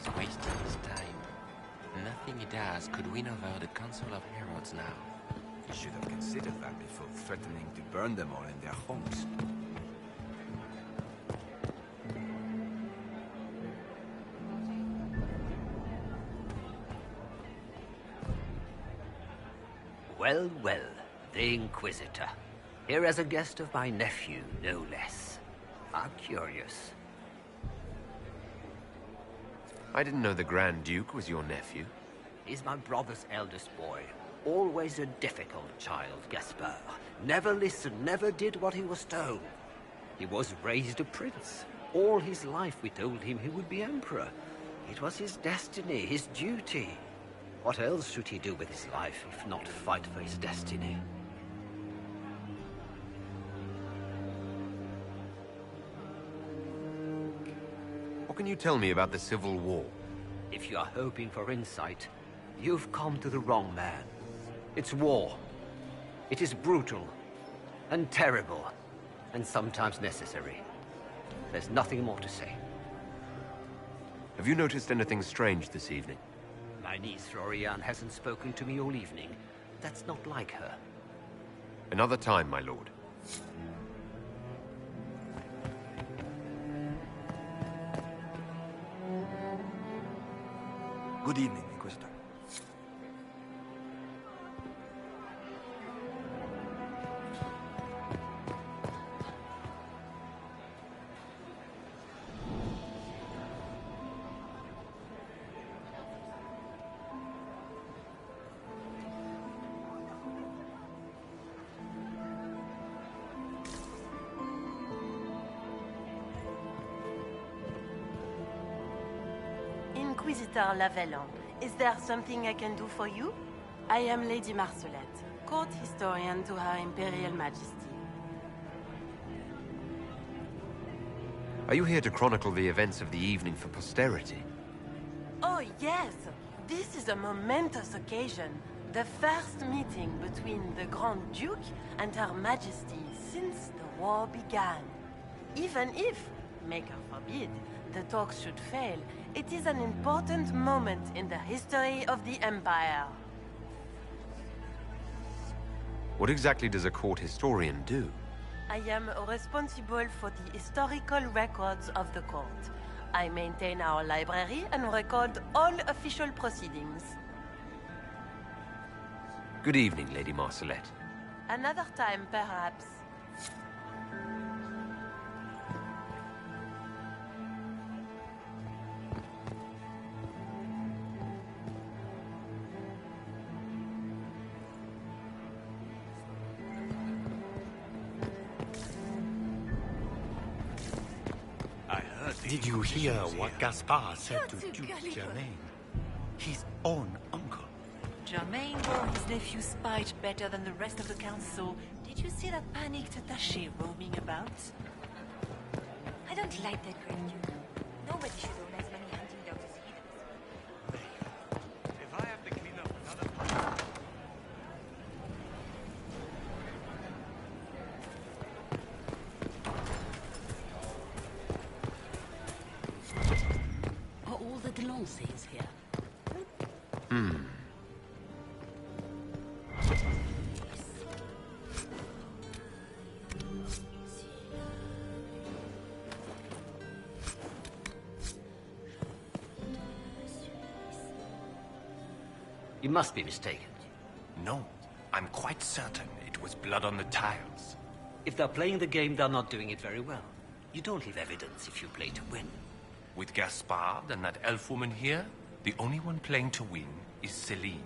He's wasting his time. Nothing he does could win over the Council of Heralds now. You should have considered that before threatening to burn them all in their homes. Well, well, the Inquisitor. Here as a guest of my nephew, no less. How curious. I didn't know the Grand Duke was your nephew. He's my brother's eldest boy. Always a difficult child, Gaspard. Never listened, never did what he was told. He was raised a prince. All his life we told him he would be emperor. It was his destiny, his duty. What else should he do with his life, if not fight for his destiny? What can you tell me about the Civil War? If you are hoping for insight, you've come to the wrong man. It's war. It is brutal, and terrible, and sometimes necessary. There's nothing more to say. Have you noticed anything strange this evening? My niece Floriane hasn't spoken to me all evening. That's not like her. Another time, my lord. Good evening, Inquisitor. Inquisitor Lavellan, is there something I can do for you? I am Lady Marcelette, court historian to Her Imperial Majesty. Are you here to chronicle the events of the evening for posterity? Oh yes, this is a momentous occasion. The first meeting between the Grand Duke and Her Majesty since the war began. Even if, Maker forbid, the talks should fail, it is an important moment in the history of the Empire. What exactly does a court historian do? I am responsible for the historical records of the court. I maintain our library and record all official proceedings. Good evening, Lady Marcelette. Another time, perhaps. Did you hear what Gaspard said to Duke Germain? His own uncle. Germain wore his nephew's spite better than the rest of the council. Did you see that panicked attaché roaming about? I don't like that Grand Duke. Nobody should own as many hunting dogs as he does. If I have to clean up another part... Are all the Delancey's here? You must be mistaken. No, I'm quite certain it was blood on the tiles. If they're playing the game, they're not doing it very well. You don't leave evidence if you play to win. With Gaspard and that elf woman here, the only one playing to win is Celine.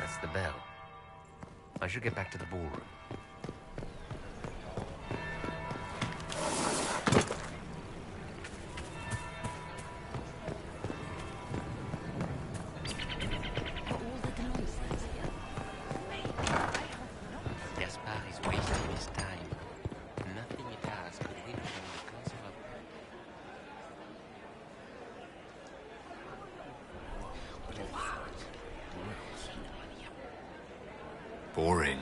That's the bell. I should get back to the ballroom. Gaspar is wasting his time. Nothing he does could win him the Council of... Boring.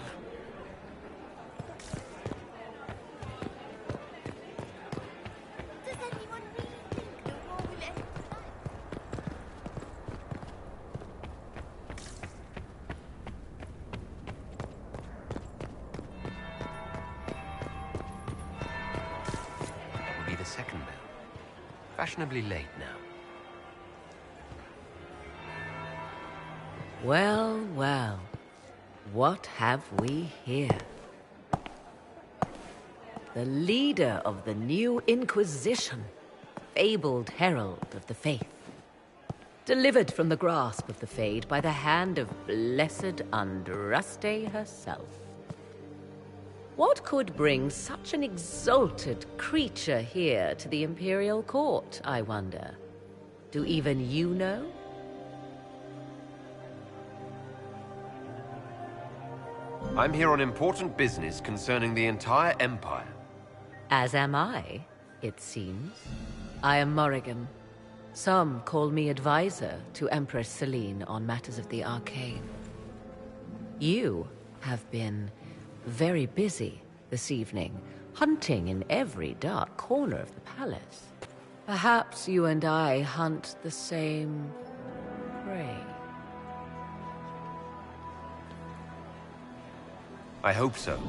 Does anyone really think the war will end tonight? That will be the second bell. Fashionably late now. Well, well. What have we here? The leader of the new Inquisition, fabled herald of the faith. Delivered from the grasp of the Fade by the hand of blessed Andraste herself. What could bring such an exalted creature here to the Imperial Court, I wonder? Do even you know? I'm here on important business concerning the entire Empire. As am I, it seems. I am Morrigan. Some call me advisor to Empress Celine on matters of the arcane. You have been very busy this evening, hunting in every dark corner of the palace. Perhaps you and I hunt the same prey. I hope so.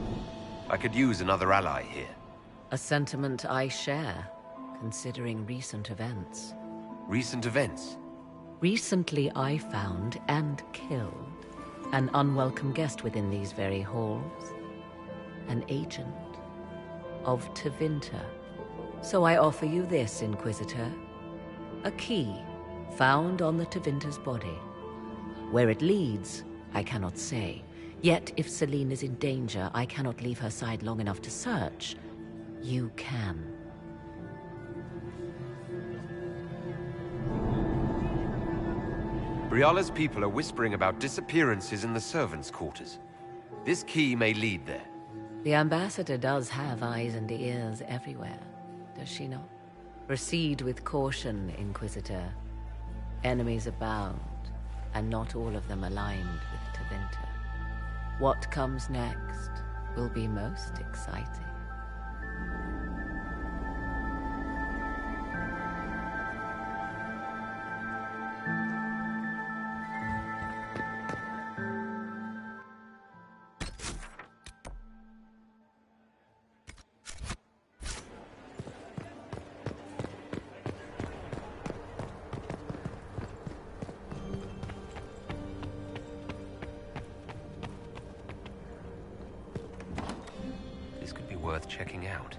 I could use another ally here. A sentiment I share, considering recent events. Recent events? Recently I found and killed an unwelcome guest within these very halls. An agent of Tevinter. So I offer you this, Inquisitor. A key found on the Tevinter's body. Where it leads, I cannot say. Yet, if Celine is in danger, I cannot leave her side long enough to search. You can. Briala's people are whispering about disappearances in the servants' quarters. This key may lead there. The ambassador does have eyes and ears everywhere, does she not? Proceed with caution, Inquisitor. Enemies abound, and not all of them aligned with Tevinter. What comes next will be most exciting. This could be worth checking out.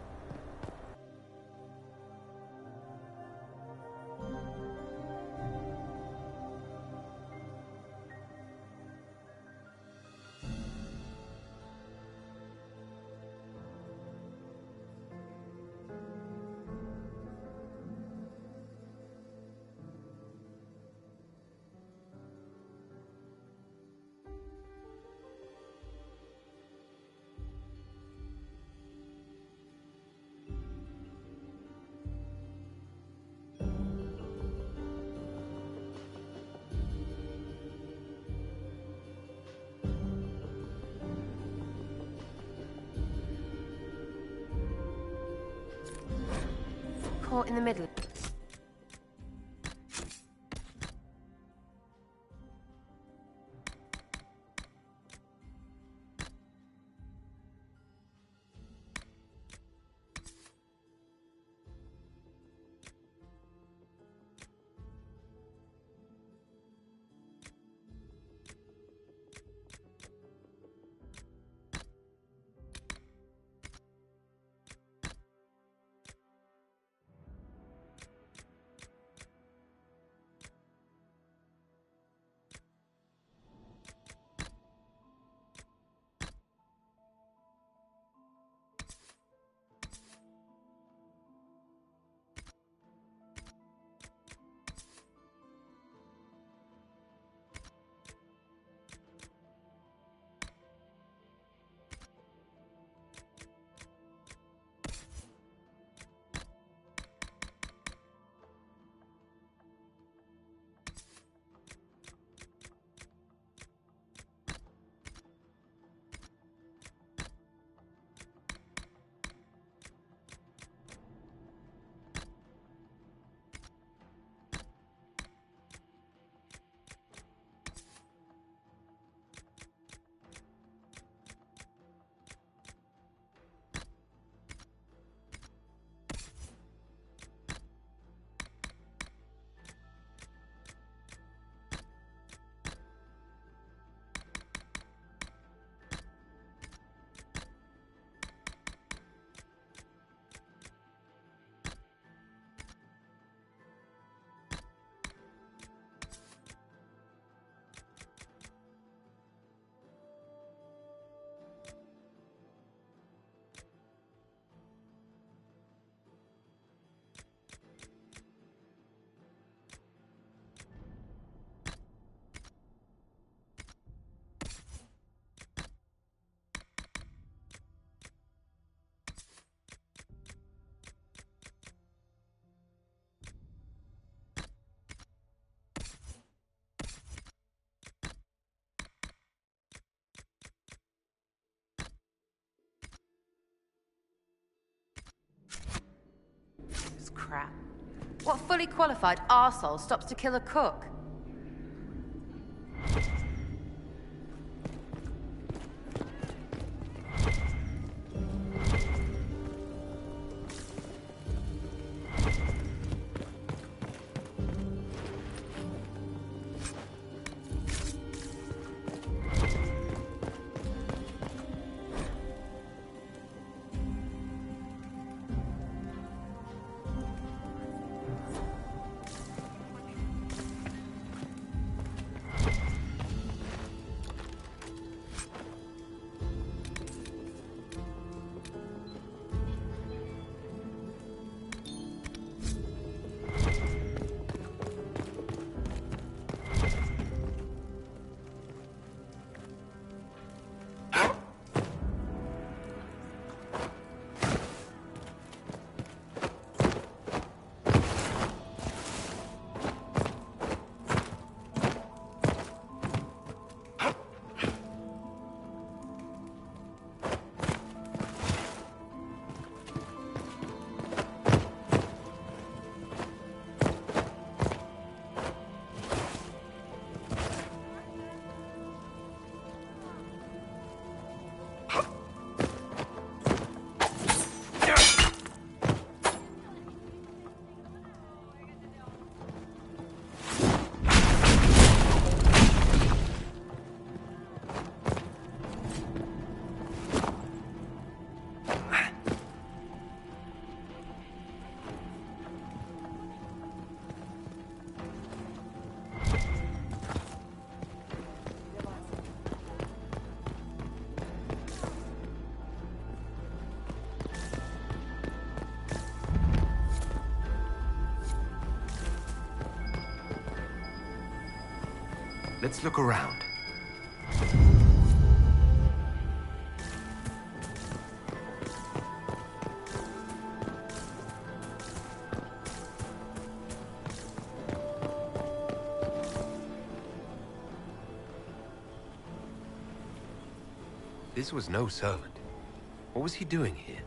Caught in the middle. crap. What fully qualified arsehole stops to kill a cook? Let's look around. This was no servant. What was he doing here?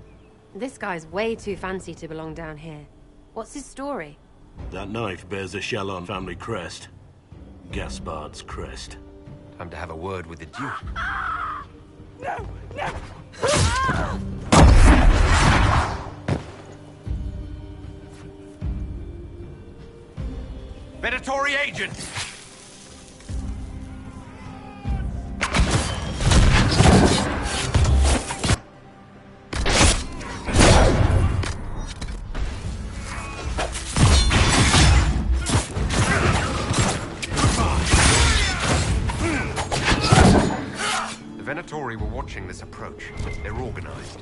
This guy's way too fancy to belong down here. What's his story? That knife bears a Shallon family crest. Gaspard's crest. Time to have a word with the Duke. No! No! Predatory agent! The Venatori were watching this approach. They're organized.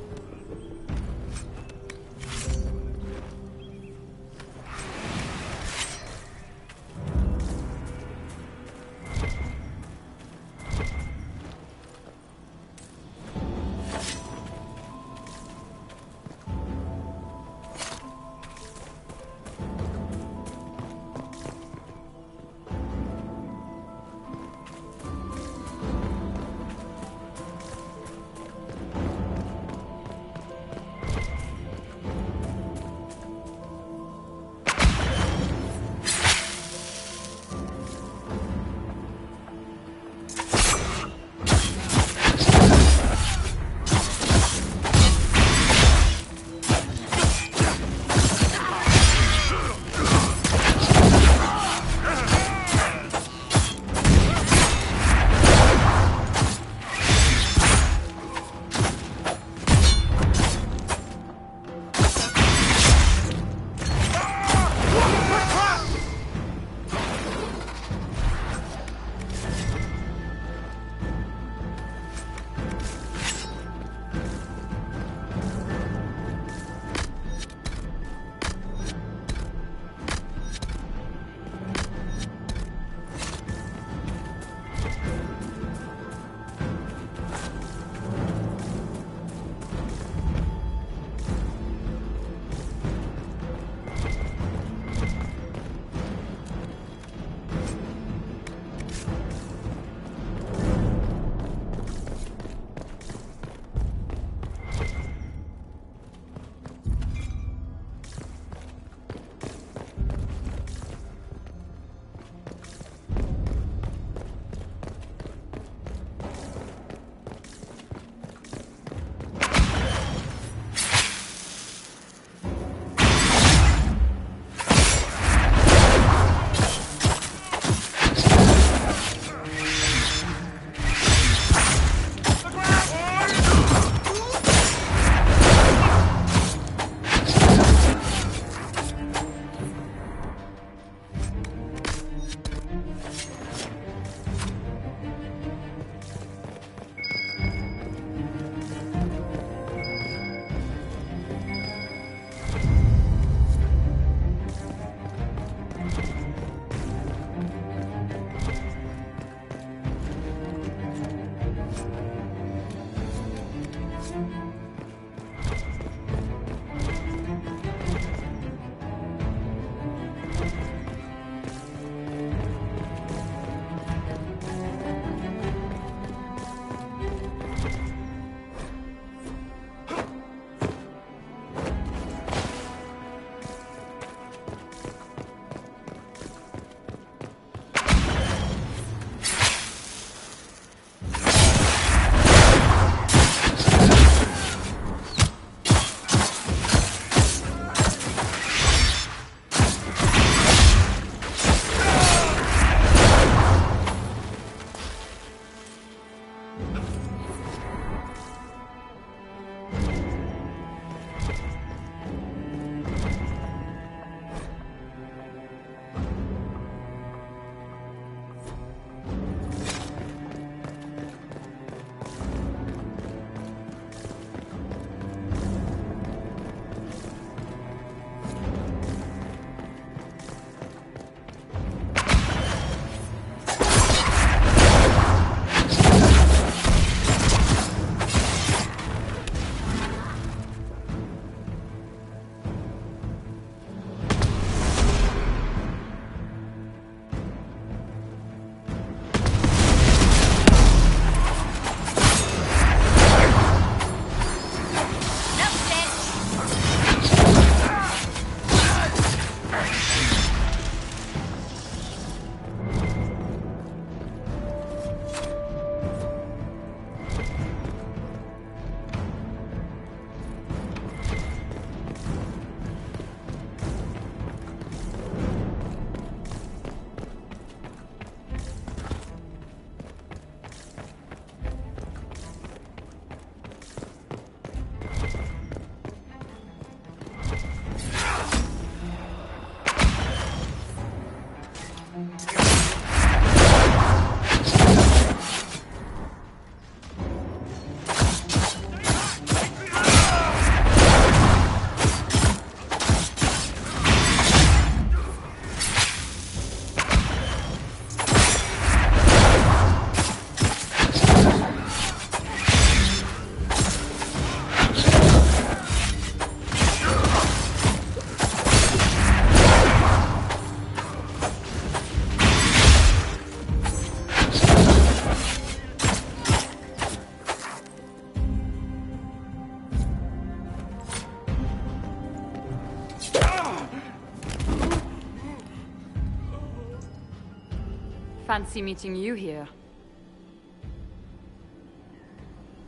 Fancy meeting you here.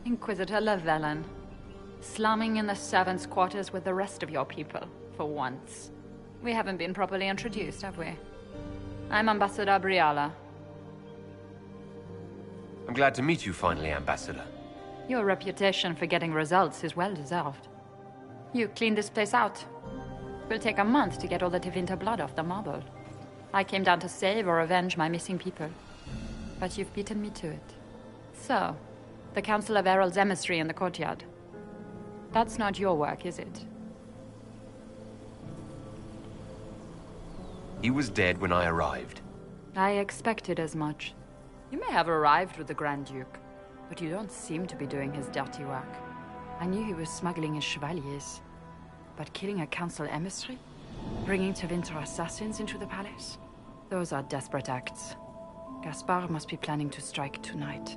Inquisitor Llewellyn. Slumming in the servants' quarters with the rest of your people, for once. We haven't been properly introduced, have we? I'm Ambassador Briala. I'm glad to meet you finally, Ambassador. Your reputation for getting results is well deserved. You cleaned this place out. It will take a month to get all the Tevinter blood off the marble. I came down to save or avenge my missing people. But you've beaten me to it. So, the Council of Herald's emissary in the courtyard. That's not your work, is it? He was dead when I arrived. I expected as much. You may have arrived with the Grand Duke, but you don't seem to be doing his dirty work. I knew he was smuggling his chevaliers. But killing a council emissary? Bringing Tevinter assassins into the palace? Those are desperate acts. Gaspard must be planning to strike tonight.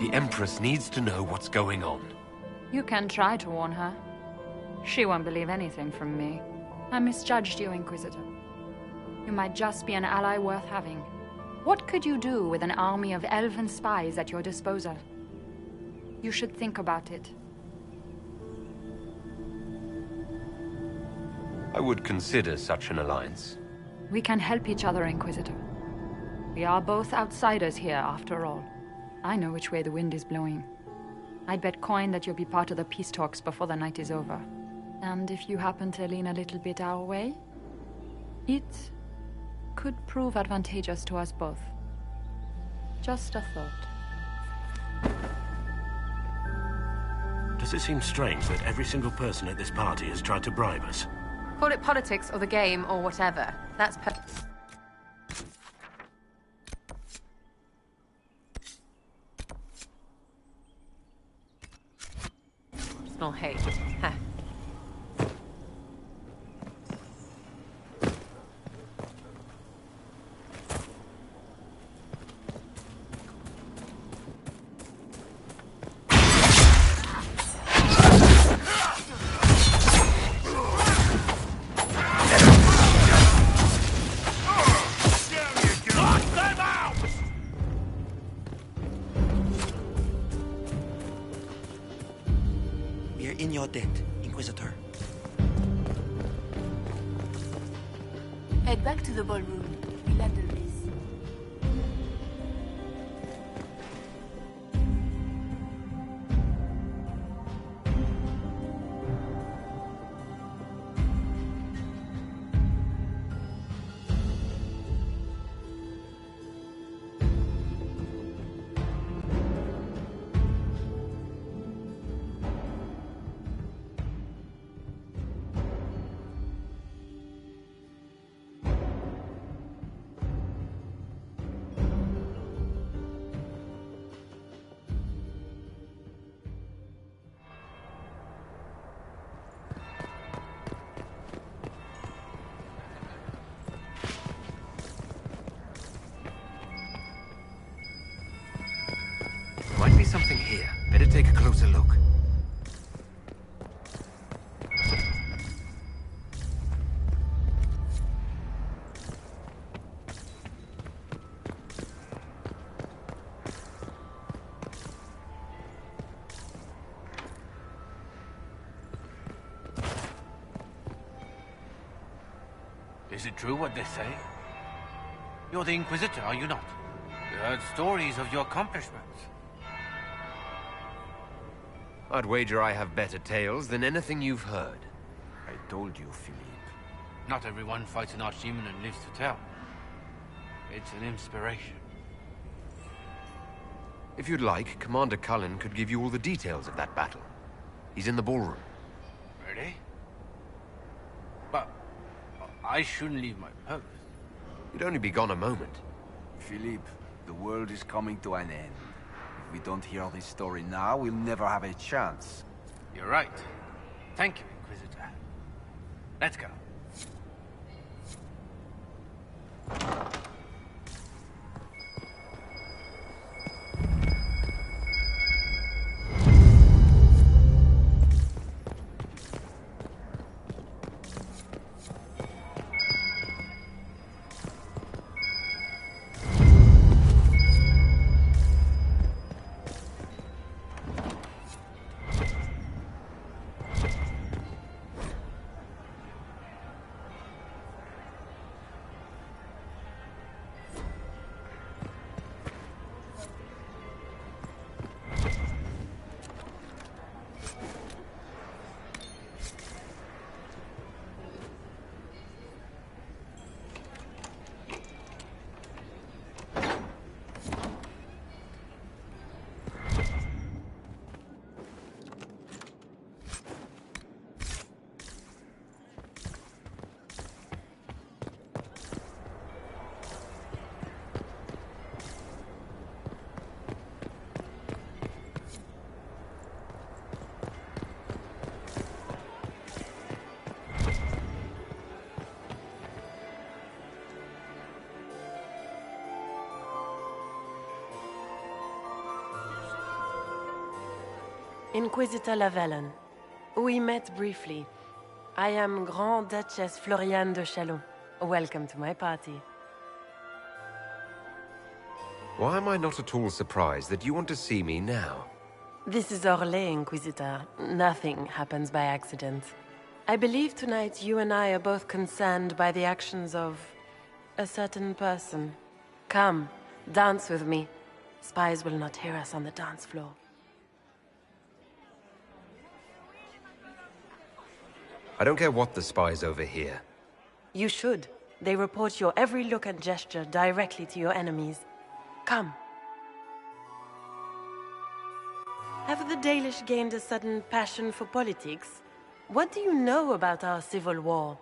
The Empress needs to know what's going on. You can try to warn her. She won't believe anything from me. I misjudged you, Inquisitor. You might just be an ally worth having. What could you do with an army of elven spies at your disposal? You should think about it. I would consider such an alliance. We can help each other, Inquisitor. We are both outsiders here, after all. I know which way the wind is blowing. I'd bet coin that you'll be part of the peace talks before the night is over. And if you happen to lean a little bit our way, it could prove advantageous to us both. Just a thought. Does it seem strange that every single person at this party has tried to bribe us? Call it politics or the game or whatever. That's personal hate. Huh. In your debt, Inquisitor. Head back to the ballroom. We'll handle this. Might be something here. Better take a closer look. Is it true what they say? You're the Inquisitor, are you not? We heard stories of your accomplishments. I'd wager I have better tales than anything you've heard. I told you, Philippe. Not everyone fights an archdemon and lives to tell. It's an inspiration. If you'd like, Commander Cullen could give you all the details of that battle. He's in the ballroom. Really? But I shouldn't leave my post. You'd only be gone a moment. Philippe, the world is coming to an end. If we don't hear this story now, we'll never have a chance. You're right. Thank you, Inquisitor. Let's go. Inquisitor Lavellan. We met briefly. I am Grand Duchess Floriane de Chalon. Welcome to my party. Why am I not at all surprised that you want to see me now? This is Orlais, Inquisitor. Nothing happens by accident. I believe tonight you and I are both concerned by the actions of a certain person. Come, dance with me. Spies will not hear us on the dance floor. I don't care what the spies overhear. You should. They report your every look and gesture directly to your enemies. Come. Have the Dalish gained a sudden passion for politics? What do you know about our civil war?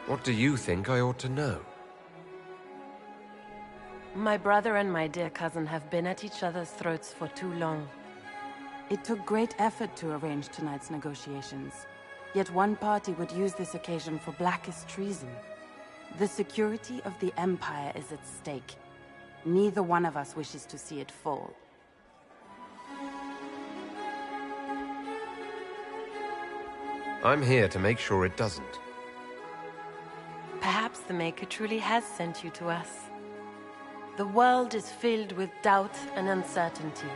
What do you think I ought to know? My brother and my dear cousin have been at each other's throats for too long. It took great effort to arrange tonight's negotiations. Yet one party would use this occasion for blackest treason. The security of the Empire is at stake. Neither one of us wishes to see it fall. I'm here to make sure it doesn't. Perhaps the Maker truly has sent you to us. The world is filled with doubt and uncertainty.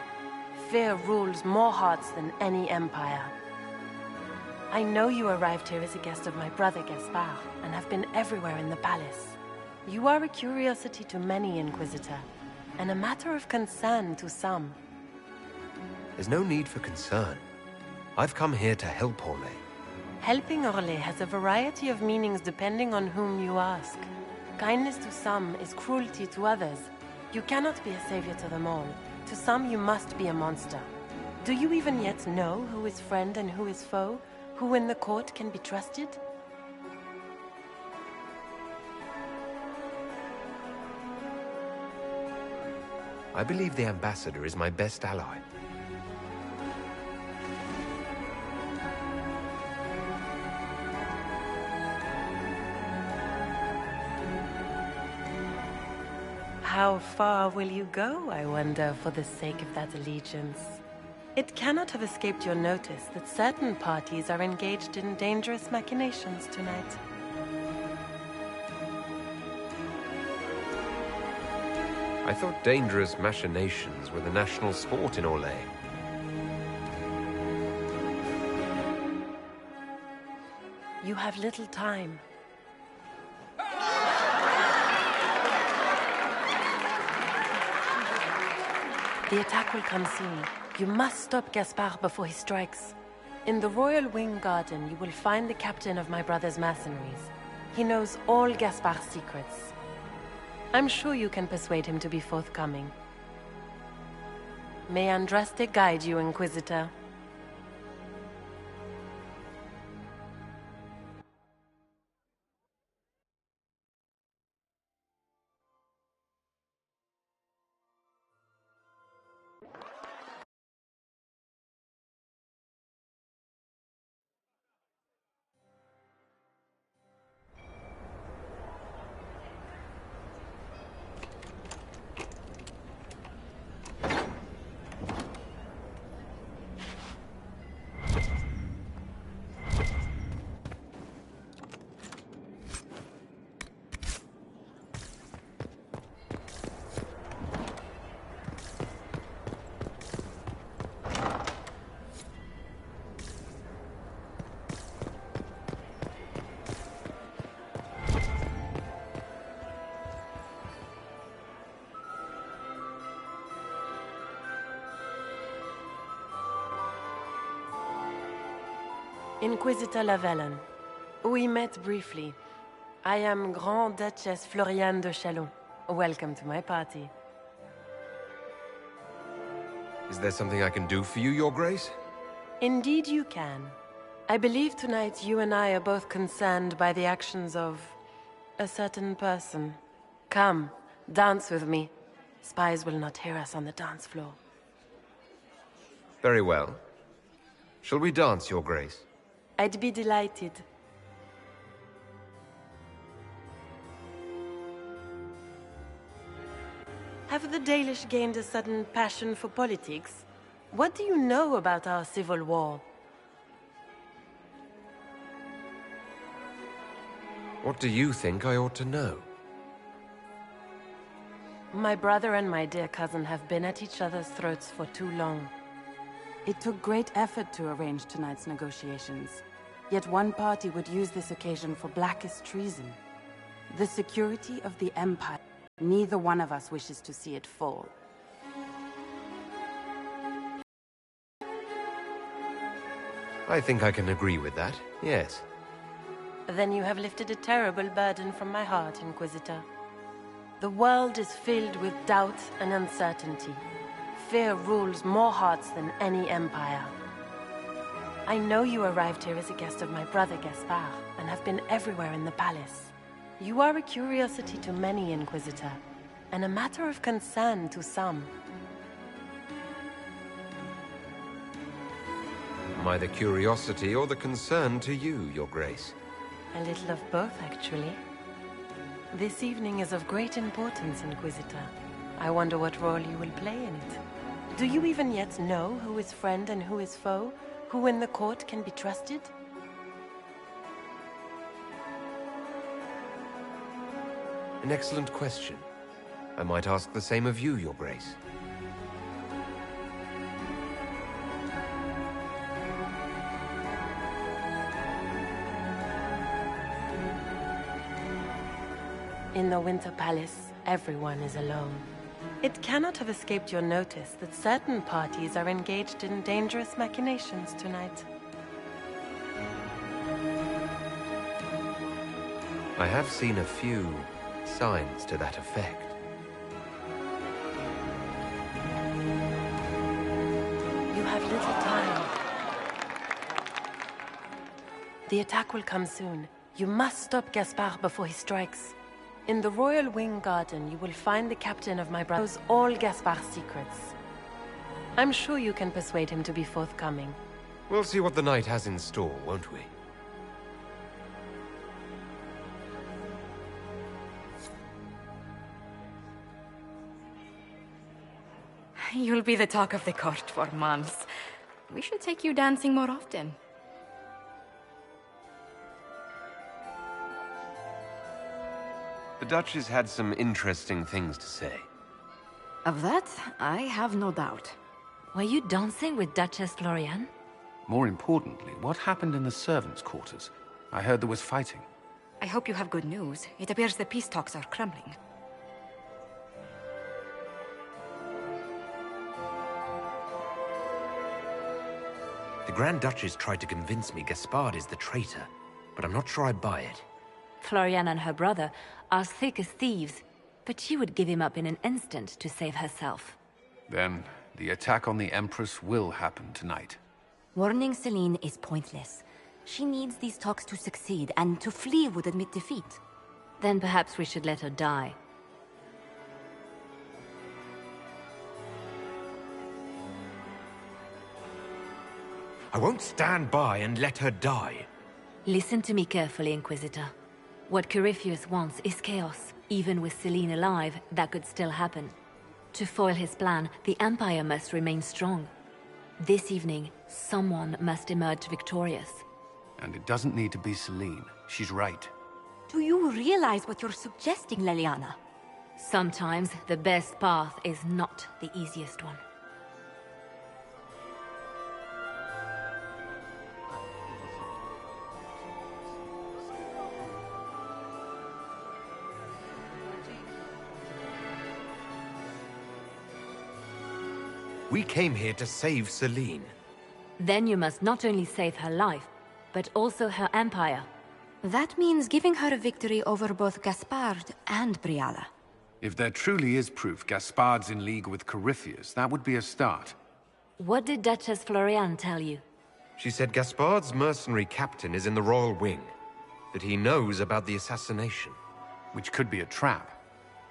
Fear rules more hearts than any empire. I know you arrived here as a guest of my brother Gaspard, and have been everywhere in the palace. You are a curiosity to many, Inquisitor, and a matter of concern to some. There's no need for concern. I've come here to help Orlais. Helping Orlais has a variety of meanings depending on whom you ask. Kindness to some is cruelty to others. You cannot be a savior to them all. To some, you must be a monster. Do you even yet know who is friend and who is foe? Who in the court can be trusted? I believe the ambassador is my best ally. How far will you go, I wonder, for the sake of that allegiance? It cannot have escaped your notice that certain parties are engaged in dangerous machinations tonight. I thought dangerous machinations were the national sport in Orlais. You have little time. The attack will come soon. You must stop Gaspard before he strikes. In the Royal Wing Garden, you will find the captain of my brother's mercenaries. He knows all Gaspard's secrets. I'm sure you can persuade him to be forthcoming. May Andraste guide you, Inquisitor. Inquisitor Lavellan. We met briefly. I am Grand Duchess Floriane de Chalon. Welcome to my party. Is there something I can do for you, Your Grace? Indeed you can. I believe tonight you and I are both concerned by the actions of a certain person. Come, dance with me. Spies will not hear us on the dance floor. Very well. Shall we dance, Your Grace? I'd be delighted. Have the Dalish gained a sudden passion for politics? What do you know about our civil war? What do you think I ought to know? My brother and my dear cousin have been at each other's throats for too long. It took great effort to arrange tonight's negotiations. Yet one party would use this occasion for blackest treason. The security of the Empire. Neither one of us wishes to see it fall. I think I can agree with that, yes. Then you have lifted a terrible burden from my heart, Inquisitor. The world is filled with doubt and uncertainty. Fear rules more hearts than any empire. I know you arrived here as a guest of my brother Gaspard, and have been everywhere in the palace. You are a curiosity to many, Inquisitor, and a matter of concern to some. Am I the curiosity or the concern to you, Your Grace? A little of both, actually. This evening is of great importance, Inquisitor. I wonder what role you will play in it. Do you even yet know who is friend and who is foe? Who in the court can be trusted? An excellent question. I might ask the same of you, Your Grace. In the Winter Palace, everyone is alone. It cannot have escaped your notice that certain parties are engaged in dangerous machinations tonight. I have seen a few signs to that effect. You have little time. The attack will come soon. You must stop Gaspard before he strikes. In the Royal Wing Garden, you will find the captain of my brother knows all Gaspard's secrets. I'm sure you can persuade him to be forthcoming. We'll see what the night has in store, won't we? You'll be the talk of the court for months. We should take you dancing more often. The Duchess had some interesting things to say. Of that, I have no doubt. Were you dancing with Duchess Florian? More importantly, what happened in the servants' quarters? I heard there was fighting. I hope you have good news. It appears the peace talks are crumbling. The Grand Duchess tried to convince me Gaspard is the traitor, but I'm not sure I buy it. Florian and her brother are thick as thieves, but she would give him up in an instant to save herself. Then, the attack on the Empress will happen tonight. Warning Celine is pointless. She needs these talks to succeed, and to flee would admit defeat. Then perhaps we should let her die. I won't stand by and let her die. Listen to me carefully, Inquisitor. What Corypheus wants is chaos. Even with Celine alive, that could still happen. To foil his plan, the Empire must remain strong. This evening, someone must emerge victorious. And it doesn't need to be Celine. She's right. Do you realize what you're suggesting, Leliana? Sometimes the best path is not the easiest one. We came here to save Celine. Then you must not only save her life, but also her empire. That means giving her a victory over both Gaspard and Briala. If there truly is proof Gaspard's in league with Corypheus, that would be a start. What did Duchess Florian tell you? She said Gaspard's mercenary captain is in the Royal Wing, that he knows about the assassination. Which could be a trap.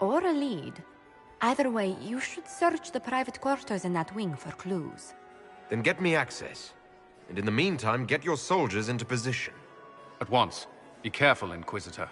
Or a lead. Either way, you should search the private quarters in that wing for clues. Then get me access. And in the meantime, get your soldiers into position. At once. Be careful, Inquisitor.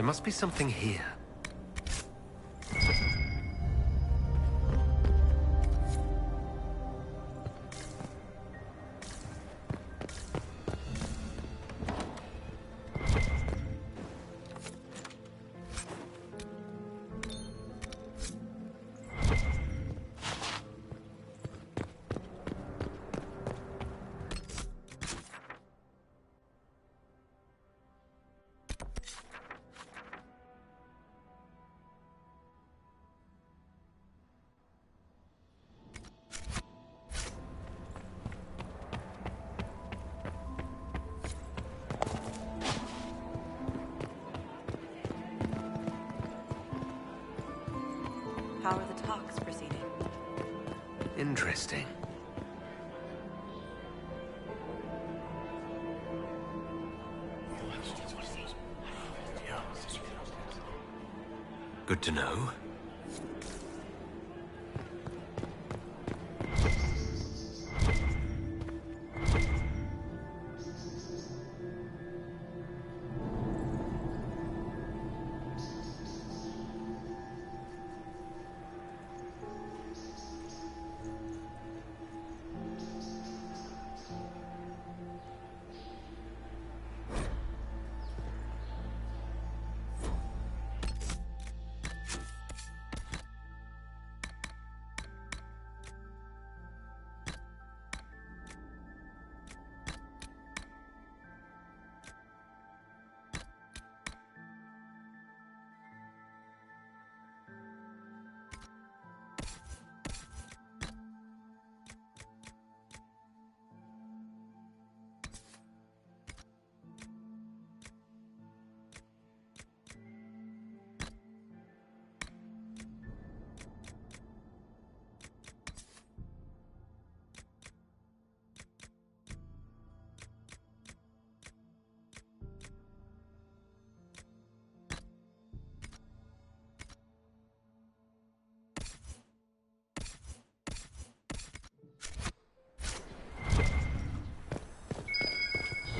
There must be something here. How are the talks proceeding? Interesting. Good to know.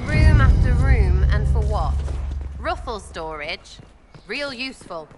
Room after room, and for what? Ruffle storage? Real useful.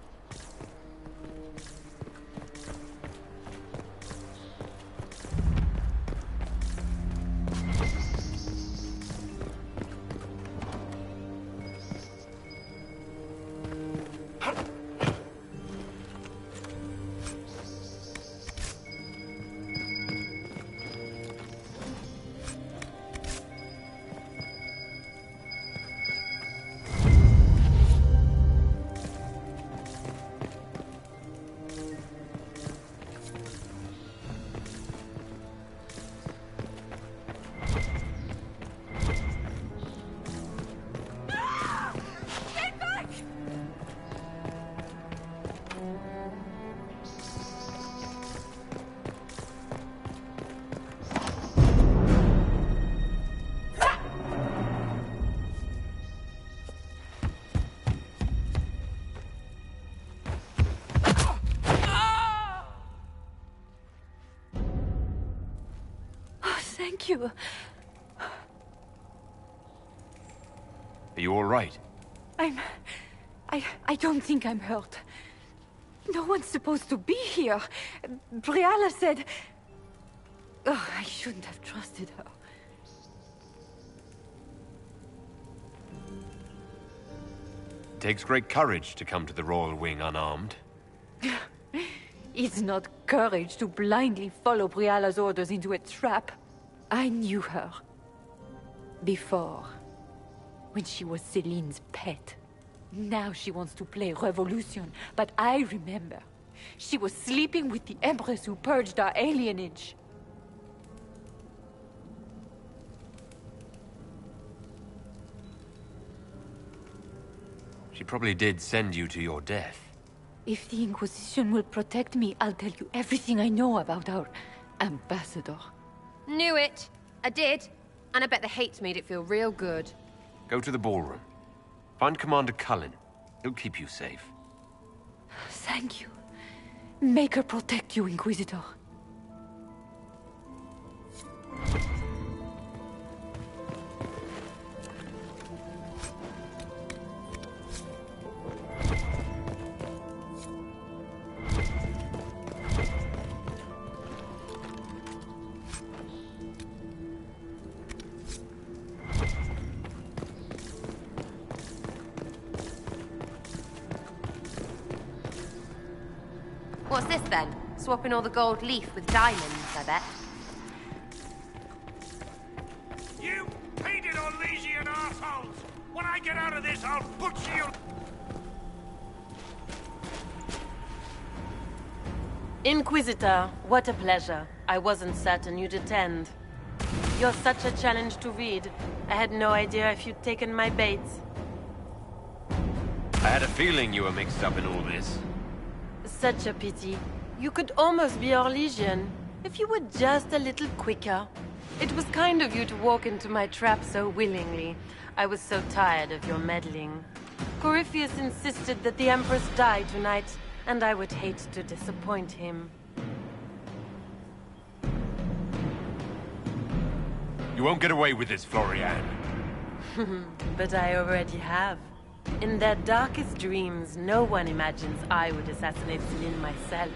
Thank you. Are you all right? I don't think I'm hurt. No one's supposed to be here. Briala said... Oh, I shouldn't have trusted her. It takes great courage to come to the Royal Wing unarmed. It's not courage to blindly follow Briala's orders into a trap. I knew her. Before. When she was Celine's pet. Now she wants to play revolution, but I remember. She was sleeping with the Empress who purged our alienage. She probably did send you to your death. If the Inquisition will protect me, I'll tell you everything I know about our ambassador. Knew it. I did. And I bet the hate's made it feel real good. Go to the ballroom. Find Commander Cullen. He'll keep you safe. Thank you. Make her protect you, Inquisitor. What's this then? Swapping all the gold leaf with diamonds, I bet. You painted Orlesian assholes! When I get out of this, I'll butcher you! Inquisitor, what a pleasure. I wasn't certain you'd attend. You're such a challenge to read. I had no idea if you'd taken my bait. I had a feeling you were mixed up in all this. Such a pity. You could almost be Orlesian, if you were just a little quicker. It was kind of you to walk into my trap so willingly. I was so tired of your meddling. Corypheus insisted that the Empress die tonight, and I would hate to disappoint him. You won't get away with this, Florian. But I already have. In their darkest dreams, no one imagines I would assassinate Celine myself.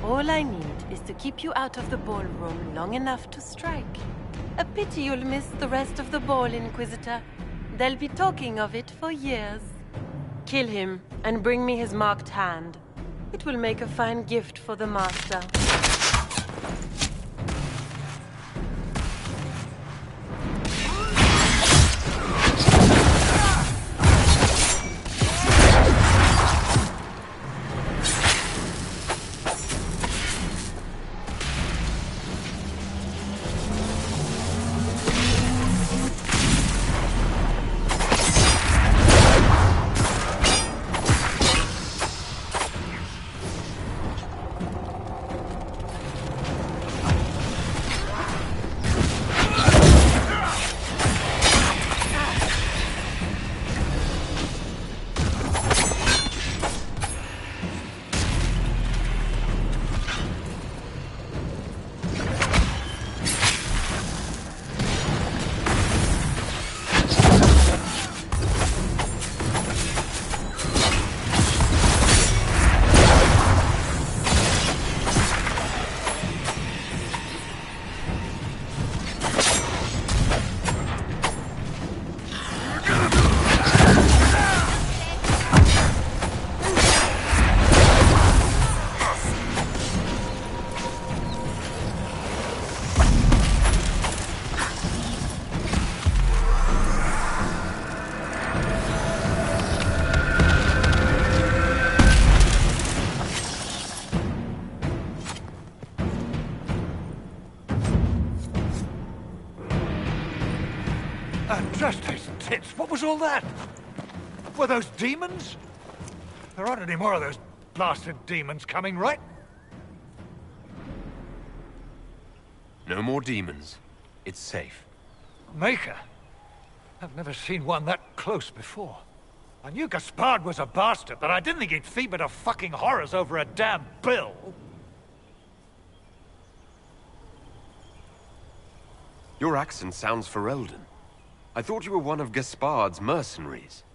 All I need is to keep you out of the ballroom long enough to strike. A pity you'll miss the rest of the ball, Inquisitor. They'll be talking of it for years. Kill him, and bring me his marked hand. It will make a fine gift for the Master. What was all that? Were those demons? There aren't any more of those blasted demons coming, right? No more demons. It's safe. Maker? I've never seen one that close before. I knew Gaspard was a bastard, but I didn't think he'd feed me to fucking horrors over a damn bill. Your accent sounds Ferelden. I thought you were one of Gaspard's mercenaries.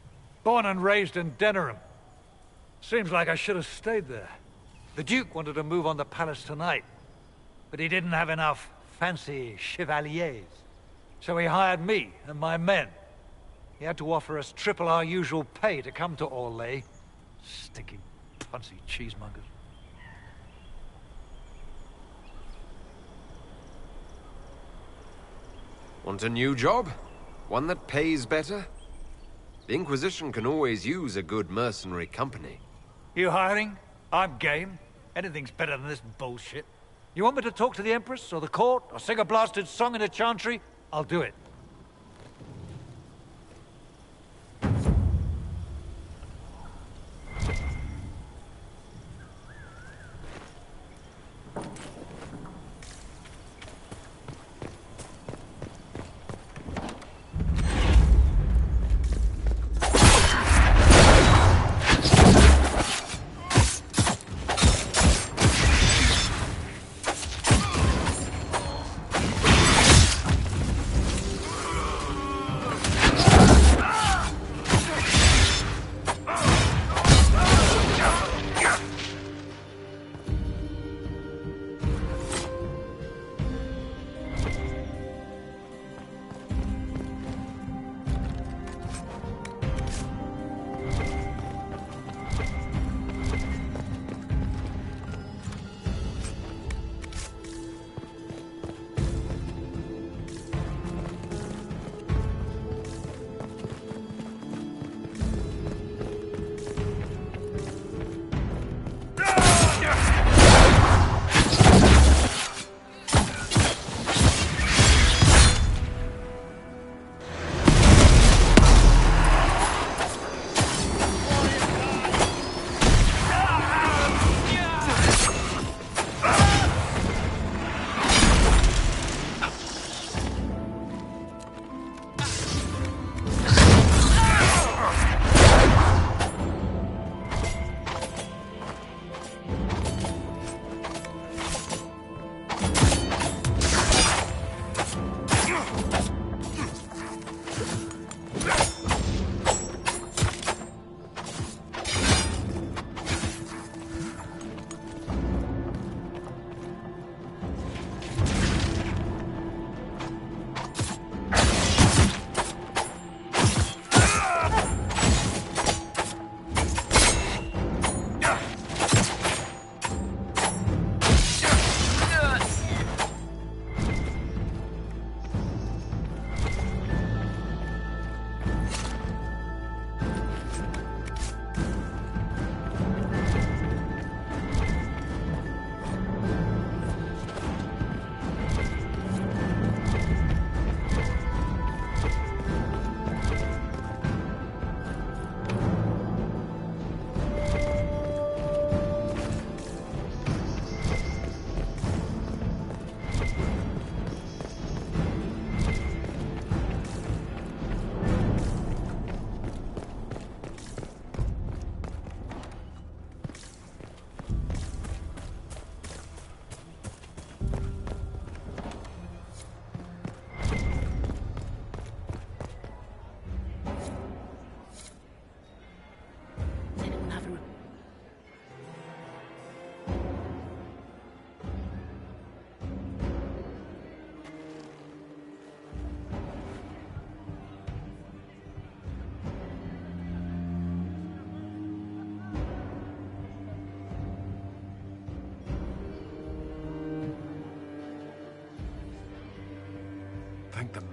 Born and raised in Denerim. Seems like I should have stayed there. The Duke wanted to move on the palace tonight, but he didn't have enough fancy chevaliers. So he hired me and my men. He had to offer us triple our usual pay to come to Orlais. Sticky, punsy cheesemongers. Want a new job? One that pays better? The Inquisition can always use a good mercenary company. You hiring? I'm game. Anything's better than this bullshit. You want me to talk to the Empress, or the court, or sing a blasted song in a chantry? I'll do it.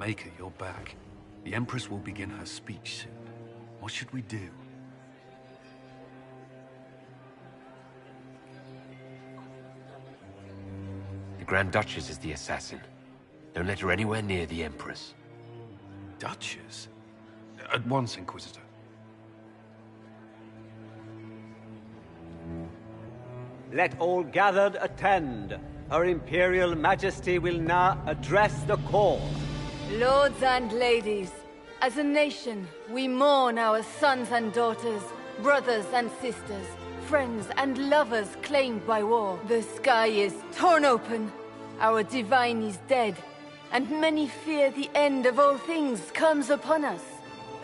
Maker, you're back. The Empress will begin her speech soon. What should we do? The Grand Duchess is the assassin. Don't let her anywhere near the Empress. Duchess? At once, Inquisitor. Let all gathered attend. Her Imperial Majesty will now address the court. Lords and ladies, as a nation, we mourn our sons and daughters, brothers and sisters, friends and lovers claimed by war. The sky is torn open, our divine is dead, and many fear the end of all things comes upon us.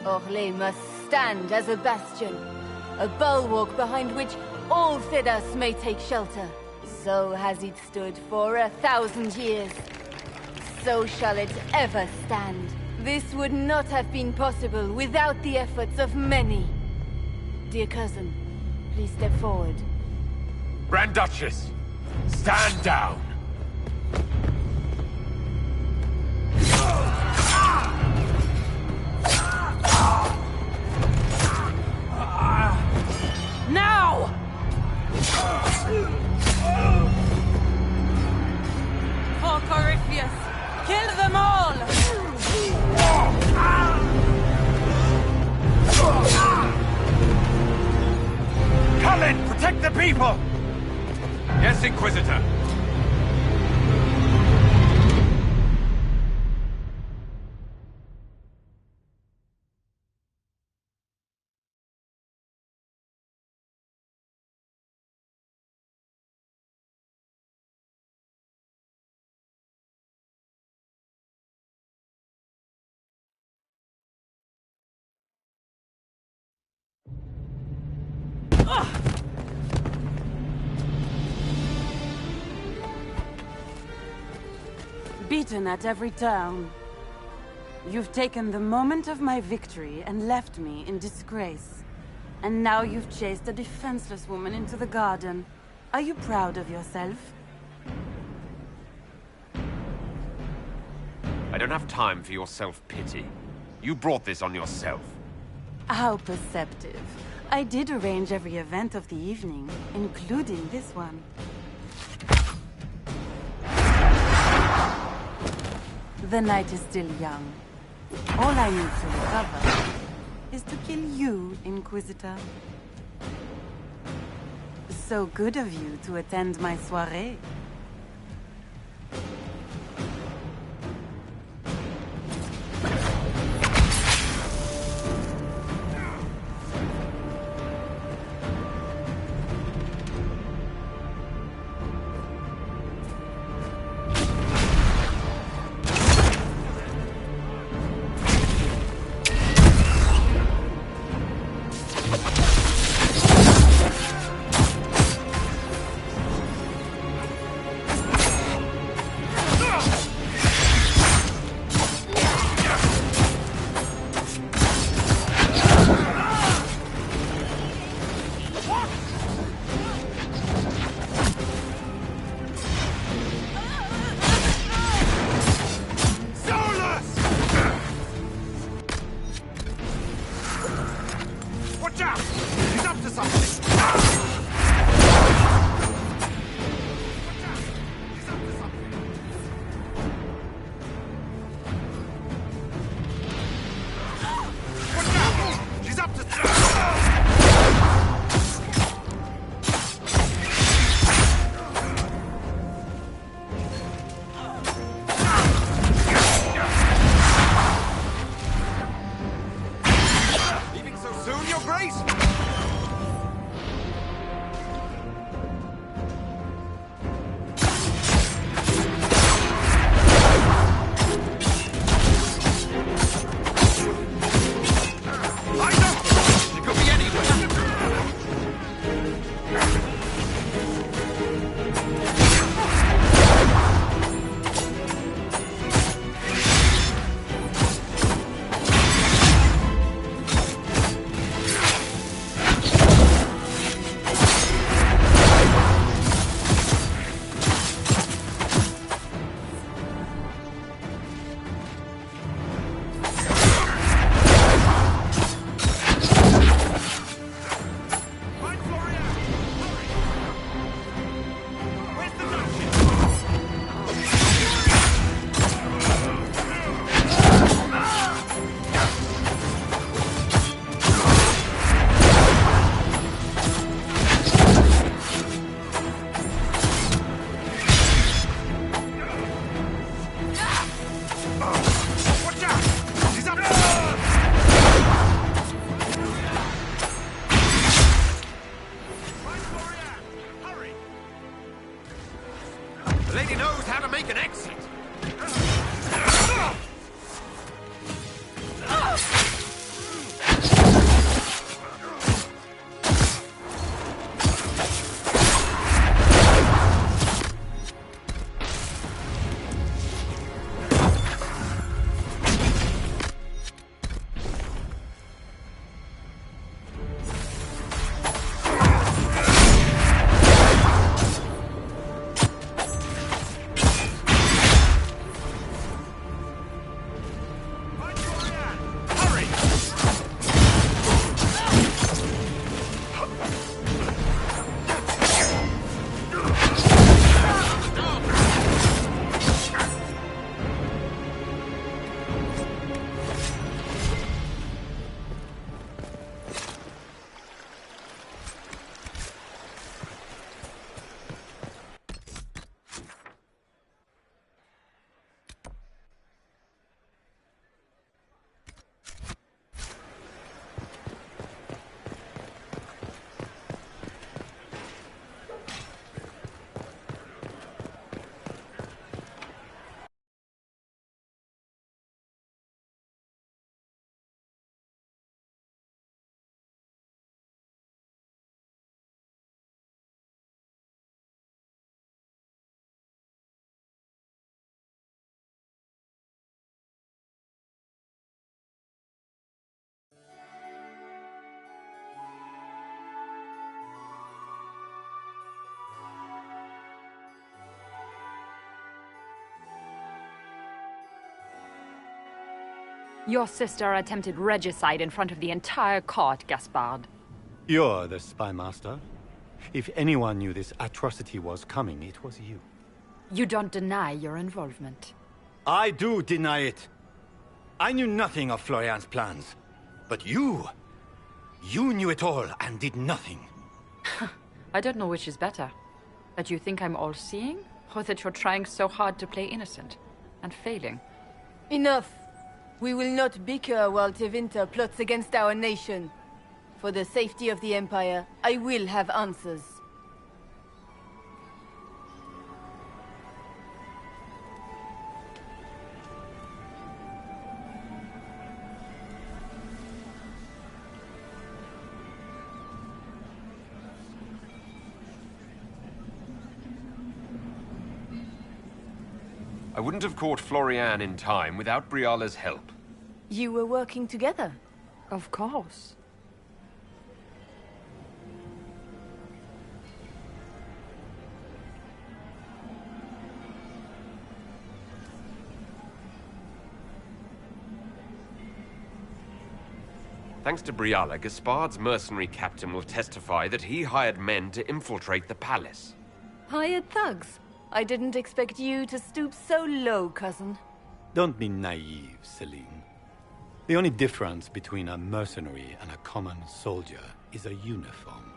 Orlais must stand as a bastion, a bulwark behind which all Thedas may take shelter. So has it stood for 1,000 years. So shall it ever stand. This would not have been possible without the efforts of many. Dear cousin, please step forward. Grand Duchess, stand down! Now! For Corypheus, kill them all! Come in! Protect the people! Yes, Inquisitor. Beaten at every turn. You've taken the moment of my victory and left me in disgrace. And now you've chased a defenseless woman into the garden. Are you proud of yourself? I don't have time for your self-pity. You brought this on yourself. How perceptive. I did arrange every event of the evening, including this one. The night is still young. All I need to recover is to kill you, Inquisitor. So good of you to attend my soirée. Your sister attempted regicide in front of the entire court, Gaspard. You're the spy master. If anyone knew this atrocity was coming, it was you. You don't deny your involvement. I do deny it. I knew nothing of Florian's plans. But you knew it all and did nothing. I don't know which is better. That you think I'm all-seeing, or that you're trying so hard to play innocent and failing. Enough. We will not bicker while Tevinter plots against our nation. For the safety of the Empire, I will have answers. I wouldn't have caught Florian in time without Briala's help. You were working together? Of course. Thanks to Briala, Gaspard's mercenary captain will testify that he hired men to infiltrate the palace. Hired thugs? I didn't expect you to stoop so low, cousin. Don't be naive, Celine. The only difference between a mercenary and a common soldier is a uniform.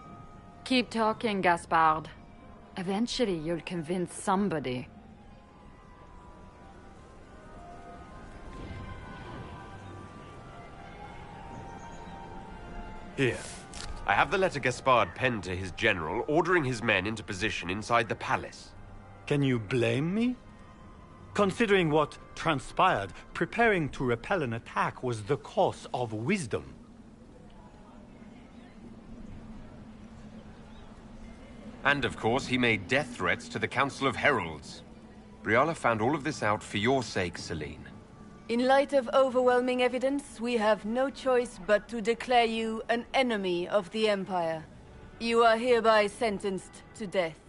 Keep talking, Gaspard. Eventually, you'll convince somebody. Here. I have the letter Gaspard penned to his general, ordering his men into position inside the palace. Can you blame me? Considering what transpired, preparing to repel an attack was the course of wisdom. And of course, he made death threats to the Council of Heralds. Briala found all of this out for your sake, Celine. In light of overwhelming evidence, we have no choice but to declare you an enemy of the Empire. You are hereby sentenced to death.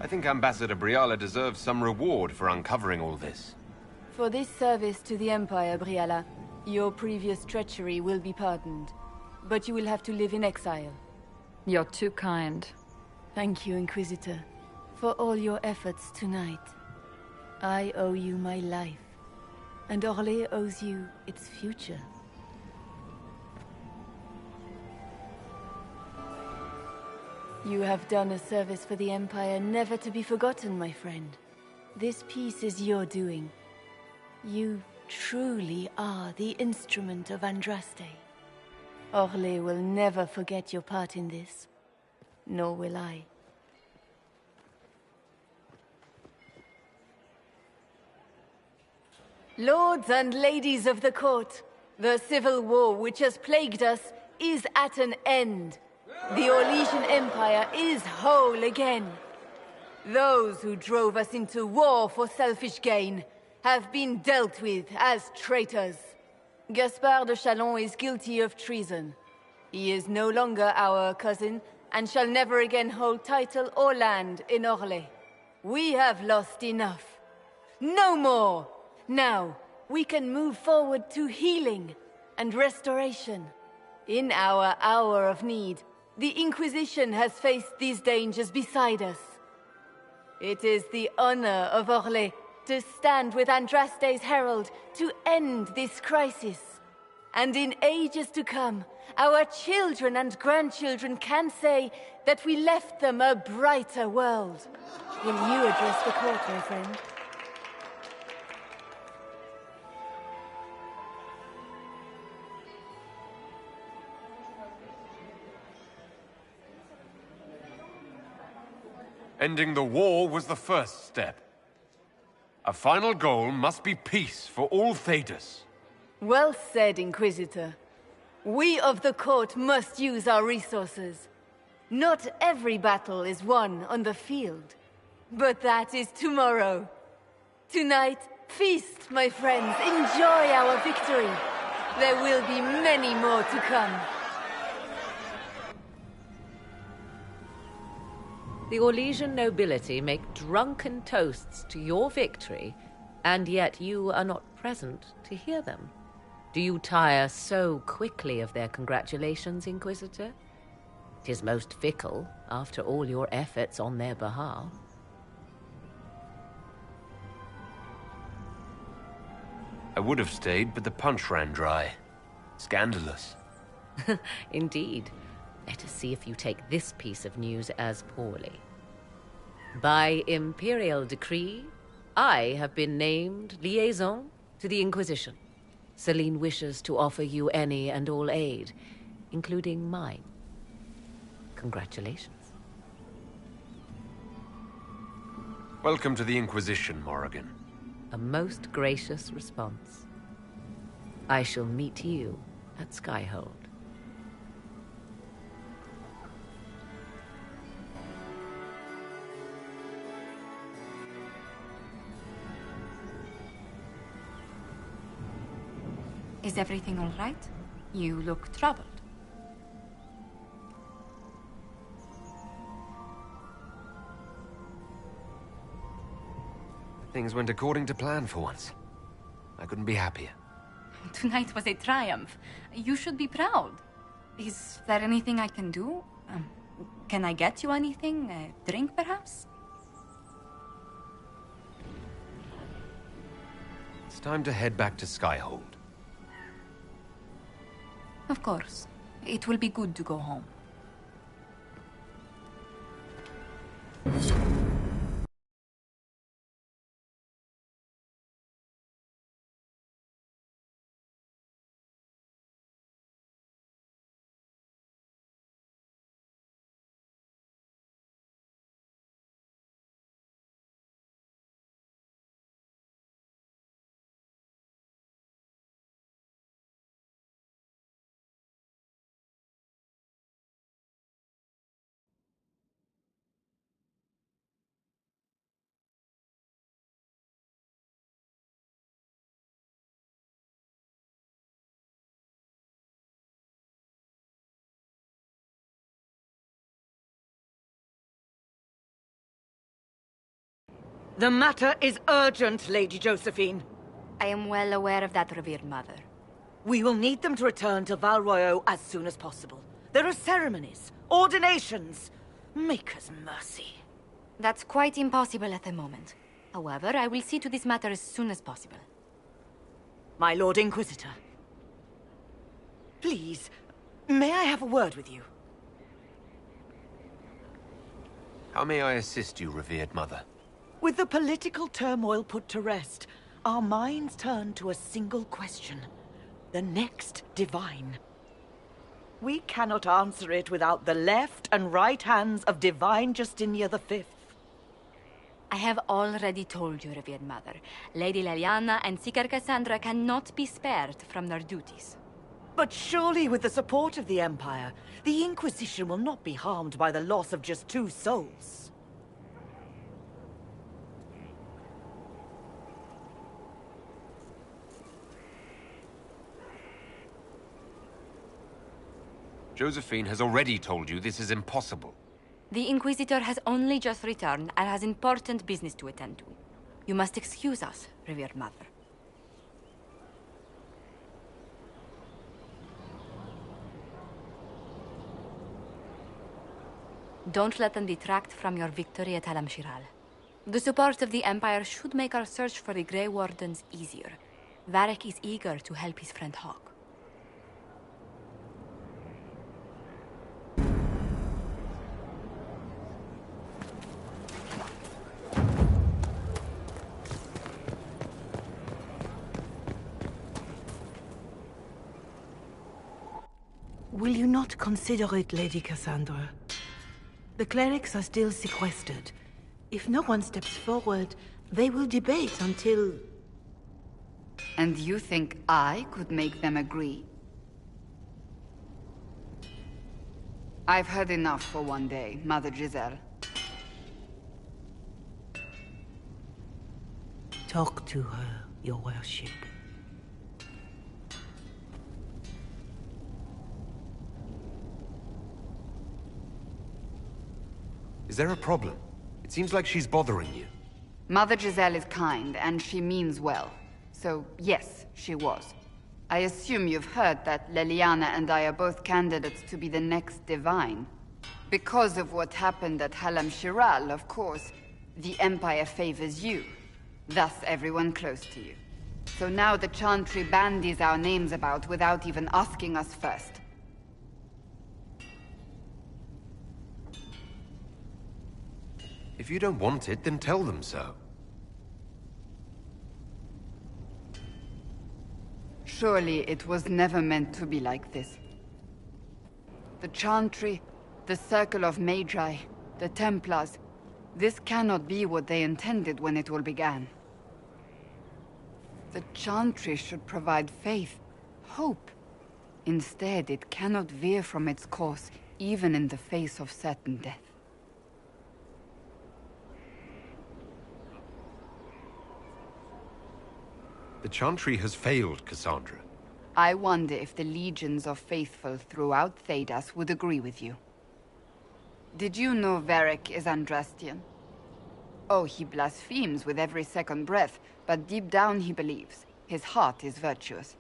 I think Ambassador Briala deserves some reward for uncovering all this. For this service to the Empire, Briala, your previous treachery will be pardoned. But you will have to live in exile. You're too kind. Thank you, Inquisitor, for all your efforts tonight. I owe you my life, and Orlais owes you its future. You have done a service for the Empire never to be forgotten, my friend. This piece is your doing. You truly are the instrument of Andraste. Orlais will never forget your part in this. Nor will I. Lords and ladies of the court, the civil war which has plagued us is at an end. The Orlesian Empire is whole again. Those who drove us into war for selfish gain have been dealt with as traitors. Gaspard de Chalon is guilty of treason. He is no longer our cousin, and shall never again hold title or land in Orlais. We have lost enough. No more! Now, we can move forward to healing and restoration. In our hour of need, the Inquisition has faced these dangers beside us. It is the honor of Orlais to stand with Andraste's herald to end this crisis. And in ages to come, our children and grandchildren can say that we left them a brighter world. Will you address the court, my friend? Ending the war was the first step. A final goal must be peace for all Thedas. Well said, Inquisitor. We of the court must use our resources. Not every battle is won on the field. But that is tomorrow. Tonight, feast, my friends. Enjoy our victory. There will be many more to come. The Orlesian nobility make drunken toasts to your victory, and yet you are not present to hear them. Do you tire so quickly of their congratulations, Inquisitor? 'Tis most fickle, after all your efforts on their behalf. I would have stayed, but the punch ran dry. Scandalous. Indeed. Let us see if you take this piece of news as poorly. By imperial decree, I have been named liaison to the Inquisition. Celine wishes to offer you any and all aid, including mine. Congratulations. Welcome to the Inquisition, Morrigan. A most gracious response. I shall meet you at Skyhold. Is everything all right? You look troubled. Things went according to plan for once. I couldn't be happier. Tonight was a triumph. You should be proud. Is there anything I can do? Can I get you anything? A drink, perhaps? It's time to head back to Skyhold. Of course. It will be good to go home. The matter is urgent, Lady Josephine. I am well aware of that, revered mother. We will need them to return to Val Royeaux as soon as possible. There are ceremonies, ordinations. Make us mercy. That's quite impossible at the moment. However, I will see to this matter as soon as possible. My Lord Inquisitor. Please, may I have a word with you? How may I assist you, revered mother? With the political turmoil put to rest, our minds turn to a single question. The next divine. We cannot answer it without the left and right hands of Divine Justinia V. I have already told you, revered mother. Lady Leliana and Seeker Cassandra cannot be spared from their duties. But surely with the support of the Empire, the Inquisition will not be harmed by the loss of just 2 souls. Josephine has already told you this is impossible. The Inquisitor has only just returned and has important business to attend to. You must excuse us, revered mother. Don't let them detract from your victory at Alam-Shiral. The support of the Empire should make our search for the Grey Wardens easier. Varric is eager to help his friend Hawk. Will you not consider it, Lady Cassandra? The clerics are still sequestered. If no one steps forward, they will debate until... And you think I could make them agree? I've heard enough for one day, Mother Giselle. Talk to her, your worship. Is there a problem? It seems like she's bothering you. Mother Giselle is kind, and she means well. So, yes, she was. I assume you've heard that Leliana and I are both candidates to be the next Divine. Because of what happened at Halam Shiral, of course, the Empire favors you. Thus, everyone close to you. So now the Chantry bandies our names about without even asking us first. If you don't want it, then tell them so. Surely it was never meant to be like this. The Chantry, the Circle of Magi, the Templars, this cannot be what they intended when it all began. The Chantry should provide faith, hope. Instead, it cannot veer from its course, even in the face of certain death. The Chantry has failed, Cassandra. I wonder if the legions of faithful throughout Thedas would agree with you. Did you know Varric is Andrastian? Oh, he blasphemes with every second breath, but deep down he believes. His heart is virtuous.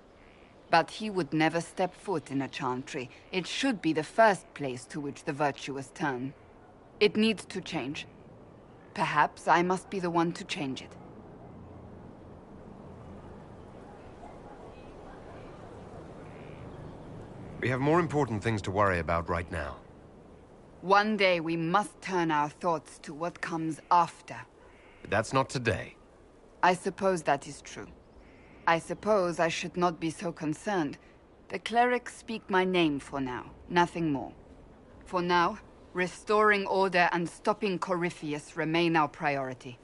But he would never step foot in a Chantry. It should be the first place to which the virtuous turn. It needs to change. Perhaps I must be the one to change it. We have more important things to worry about right now. One day we must turn our thoughts to what comes after. But that's not today. I suppose that is true. I suppose I should not be so concerned. The clerics speak my name for now, nothing more. For now, restoring order and stopping Corypheus remain our priority.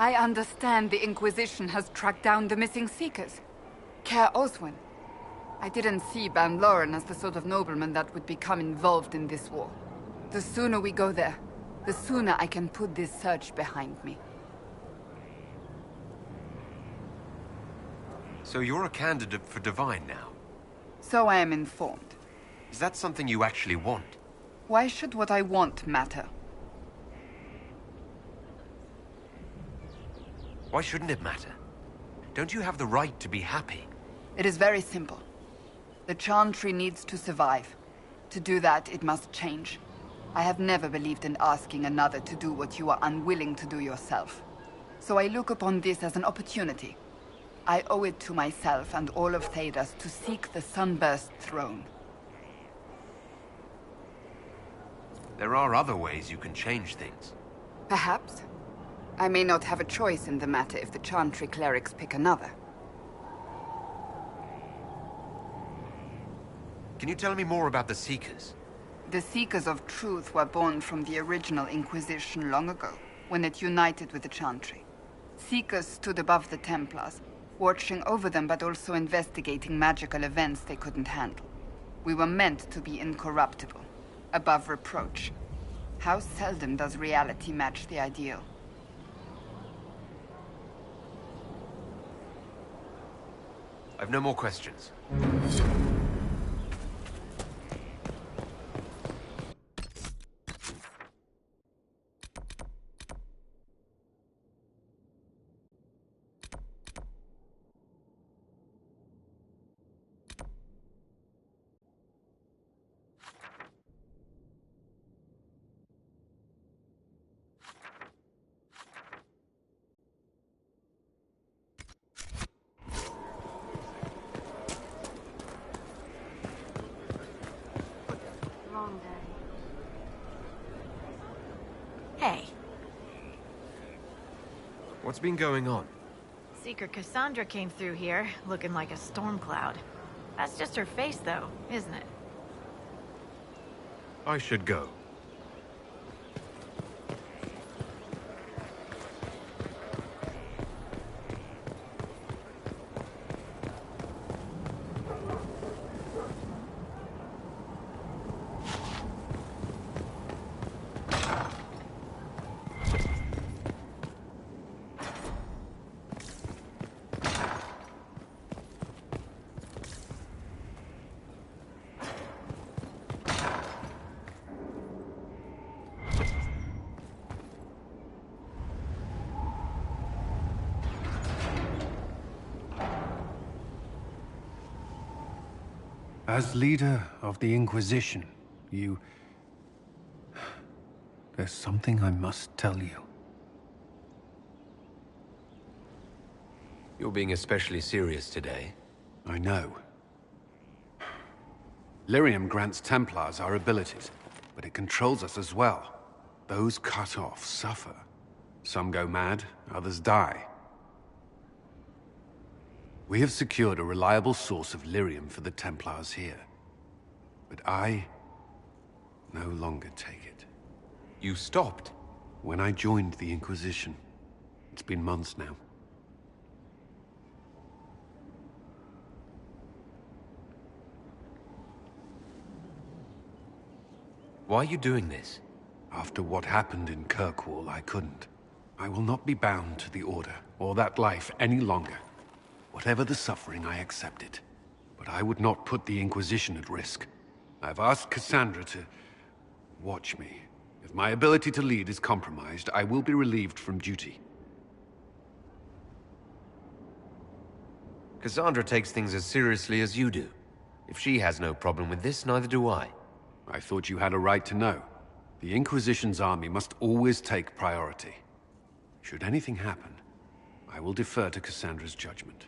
I understand the Inquisition has tracked down the missing Seekers. Care Oswin. I didn't see Ban Loren as the sort of nobleman that would become involved in this war. The sooner we go there, the sooner I can put this search behind me. So you're a candidate for Divine now? So I am informed. Is that something you actually want? Why should what I want matter? Why shouldn't it matter? Don't you have the right to be happy? It is very simple. The Chantry needs to survive. To do that, it must change. I have never believed in asking another to do what you are unwilling to do yourself. So I look upon this as an opportunity. I owe it to myself and all of Thedas to seek the Sunburst throne. There are other ways you can change things. Perhaps. I may not have a choice in the matter if the Chantry clerics pick another. Can you tell me more about the Seekers? The Seekers of Truth were born from the original Inquisition long ago, when it united with the Chantry. Seekers stood above the Templars, watching over them but also investigating magical events they couldn't handle. We were meant to be incorruptible, above reproach. How seldom does reality match the ideal? I've no more questions. Hey. What's been going on? Seeker Cassandra came through here, looking like a storm cloud. That's just her face, though, isn't it? I should go. As leader of the Inquisition, you... There's something I must tell you. You're being especially serious today. I know. Lyrium grants Templars our abilities, but it controls us as well. Those cut off suffer. Some go mad, others die. We have secured a reliable source of lyrium for the Templars here. But I no longer take it. You stopped? When I joined the Inquisition. It's been months now. Why are you doing this? After what happened in Kirkwall, I couldn't. I will not be bound to the Order, or that life, any longer. Whatever the suffering, I accept it. But I would not put the Inquisition at risk. I've asked Cassandra to watch me. If my ability to lead is compromised, I will be relieved from duty. Cassandra takes things as seriously as you do. If she has no problem with this, neither do I. I thought you had a right to know. The Inquisition's army must always take priority. Should anything happen, I will defer to Cassandra's judgment.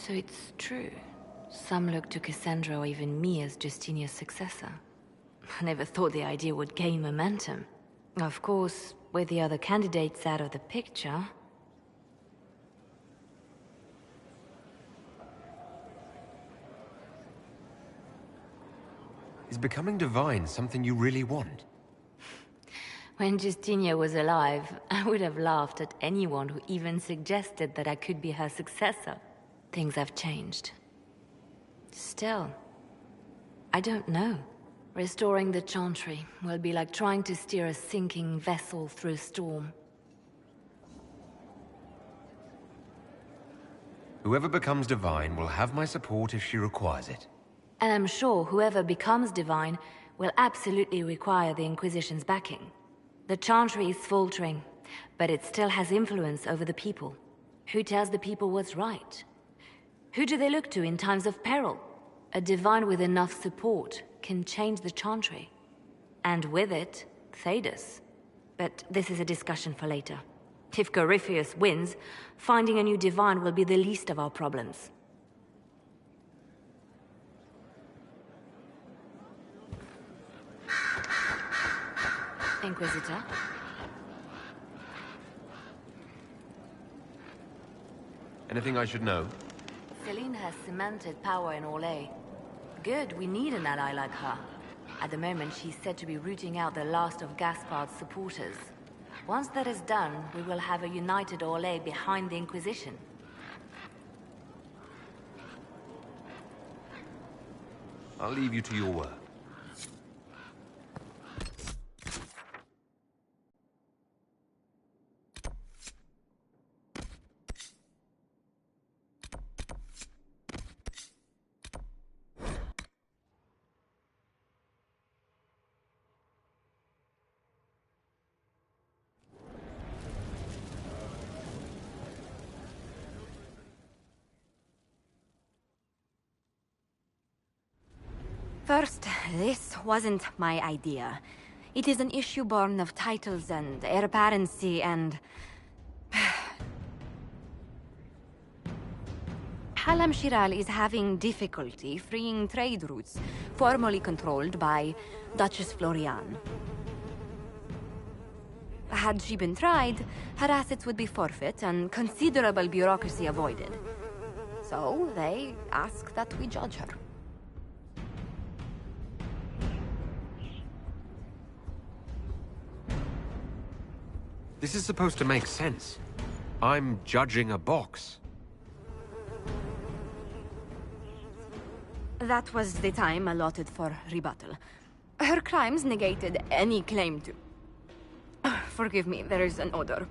So it's true. Some look to Cassandra or even me as Justinia's successor. I never thought the idea would gain momentum. Of course, with the other candidates out of the picture... Is becoming divine something you really want? When Justinia was alive, I would have laughed at anyone who even suggested that I could be her successor. Things have changed. Still, I don't know. Restoring the Chantry will be like trying to steer a sinking vessel through a storm. Whoever becomes divine will have my support if she requires it. And I'm sure whoever becomes divine will absolutely require the Inquisition's backing. The Chantry is faltering, but it still has influence over the people. Who tells the people what's right? Who do they look to in times of peril? A divine with enough support can change the Chantry. And with it, Thedas. But this is a discussion for later. If Corypheus wins, finding a new divine will be the least of our problems. Inquisitor? Anything I should know? Celine has cemented power in Orlais. Good, we need an ally like her. At the moment, she's said to be rooting out the last of Gaspard's supporters. Once that is done, we will have a united Orlais behind the Inquisition. I'll leave you to your work. First, this wasn't my idea. It is an issue born of titles and heir apparency and... Halam Shiral is having difficulty freeing trade routes formerly controlled by Duchess Florian. Had she been tried, her assets would be forfeit and considerable bureaucracy avoided. So they ask that we judge her. This is supposed to make sense. I'm judging a box. That was the time allotted for rebuttal. Her crimes negated any claim to... Forgive me, there is an odor.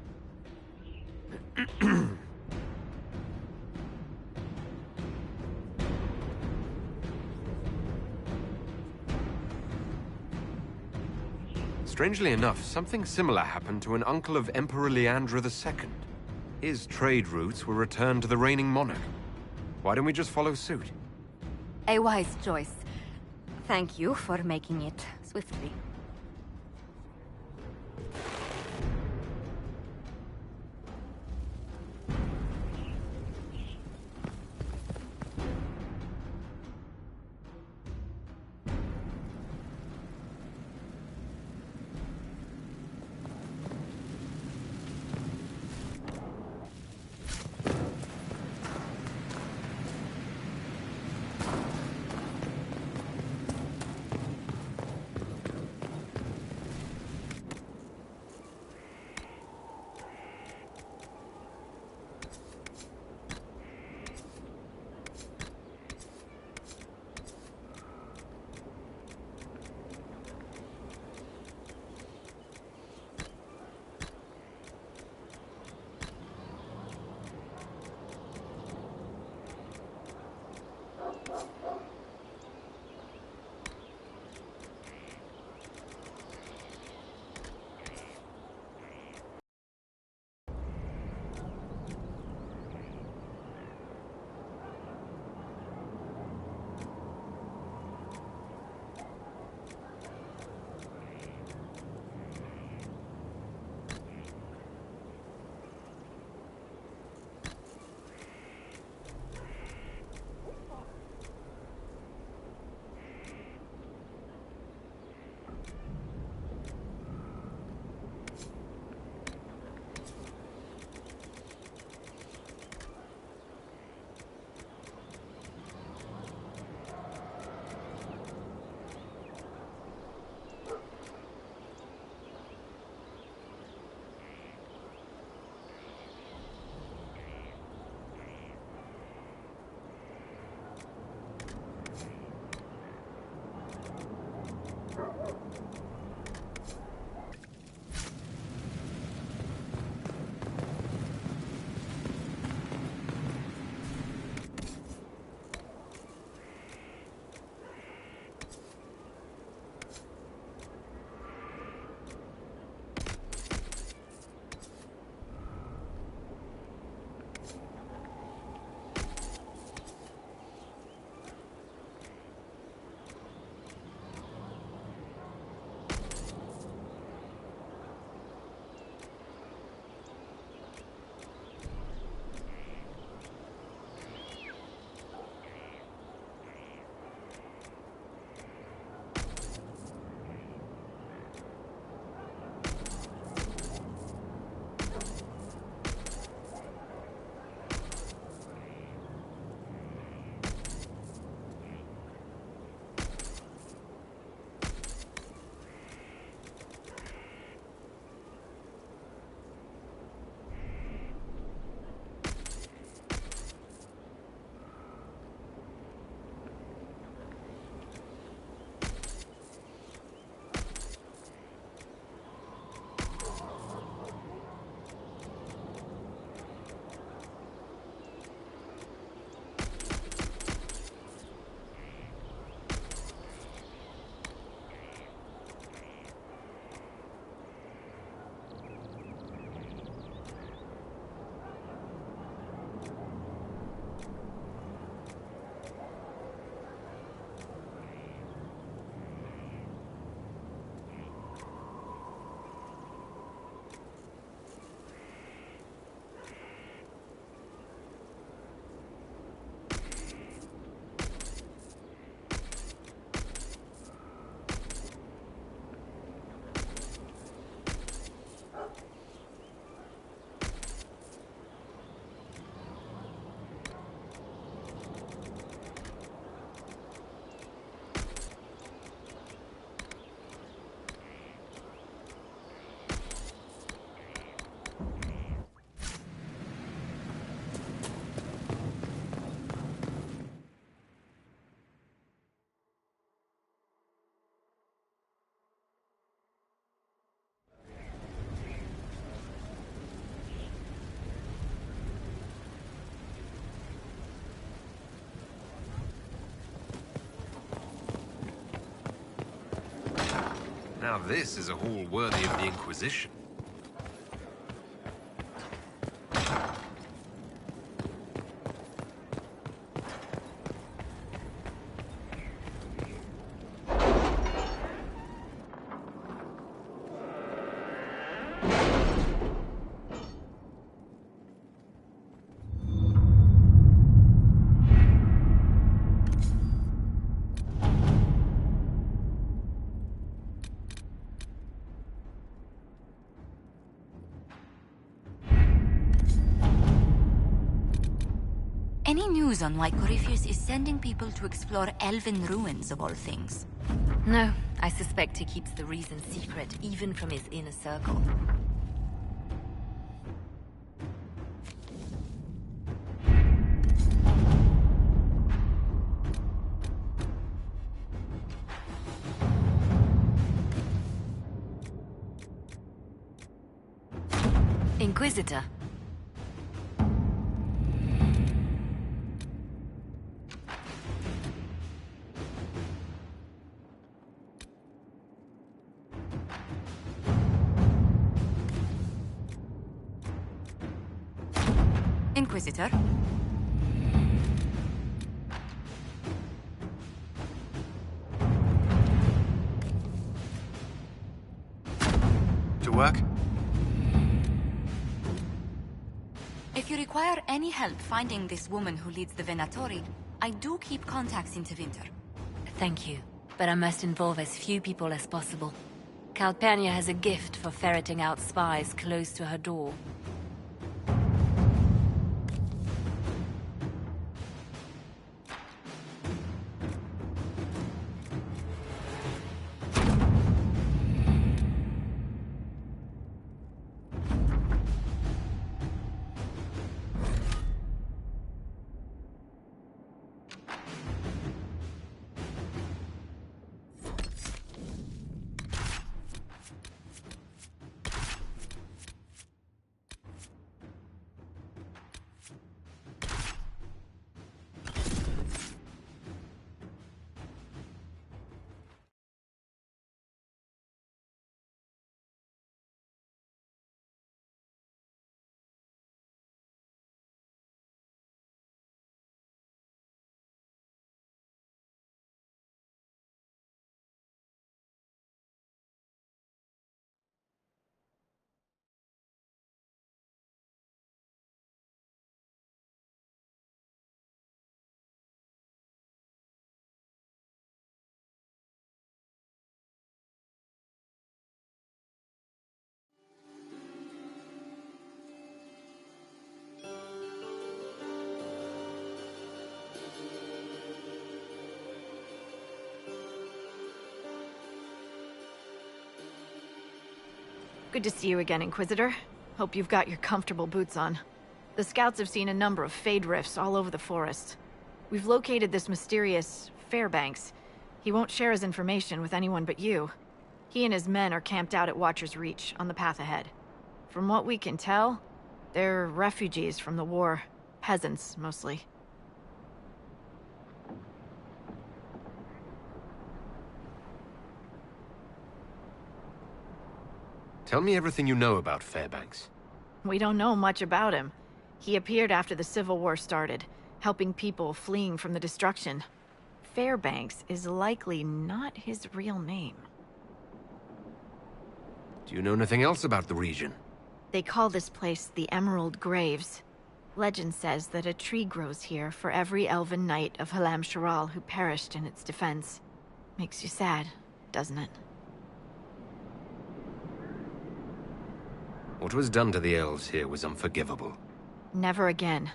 Strangely enough, something similar happened to an uncle of Emperor Leandra II. His trade routes were returned to the reigning monarch. Why don't we just follow suit? A wise choice. Thank you for making it swiftly. Now this is a hall worthy of the Inquisition. Any news on why Corypheus is sending people to explore elven ruins, of all things? No, I suspect he keeps the reason secret, even from his inner circle. Inquisitor. Inquisitor? To work? If you require any help finding this woman who leads the Venatori, I do keep contacts in Tevinter. Thank you, but I must involve as few people as possible. Calpurnia has a gift for ferreting out spies close to her door. Good to see you again, Inquisitor. Hope you've got your comfortable boots on. The scouts have seen a number of Fade rifts all over the forest. We've located this mysterious Fairbanks. He won't share his information with anyone but you. He and his men are camped out at Watcher's Reach, on the path ahead. From what we can tell, they're refugees from the war. Peasants, mostly. Tell me everything you know about Fairbanks. We don't know much about him. He appeared after the Civil War started, helping people fleeing from the destruction. Fairbanks is likely not his real name. Do you know anything else about the region? They call this place the Emerald Graves. Legend says that a tree grows here for every elven knight of Halam Sharal who perished in its defense. Makes you sad, doesn't it? What was done to the elves here was unforgivable. Never again.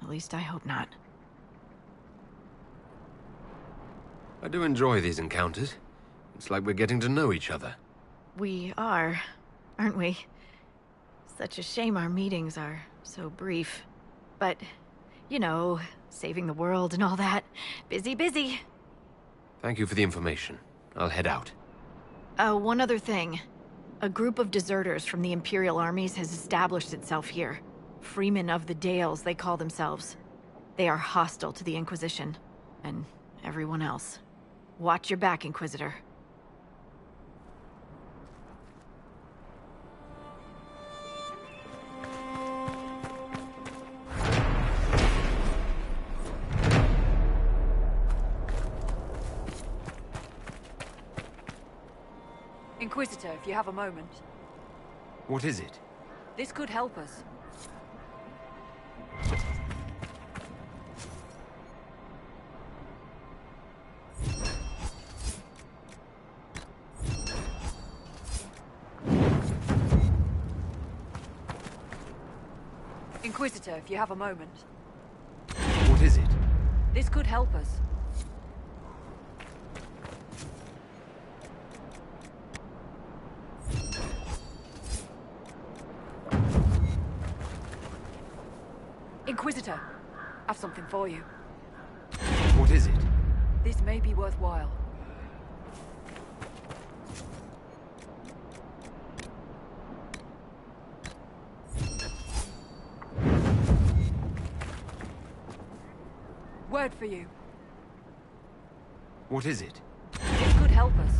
At least I hope not. I do enjoy these encounters. It's like we're getting to know each other. We are, aren't we? Such a shame our meetings are so brief. But, you know, saving the world and all that. Busy, busy. Thank you for the information. I'll head out. One other thing. A group of deserters from the Imperial armies has established itself here. Freemen of the Dales, they call themselves. They are hostile to the Inquisition, and everyone else. Watch your back, Inquisitor. Inquisitor, if you have a moment. What is it? This could help us. Inquisitor, if you have a moment. What is it? This could help us. Inquisitor, I've something for you. What is it? This may be worthwhile. Word for you. What is it? This could help us.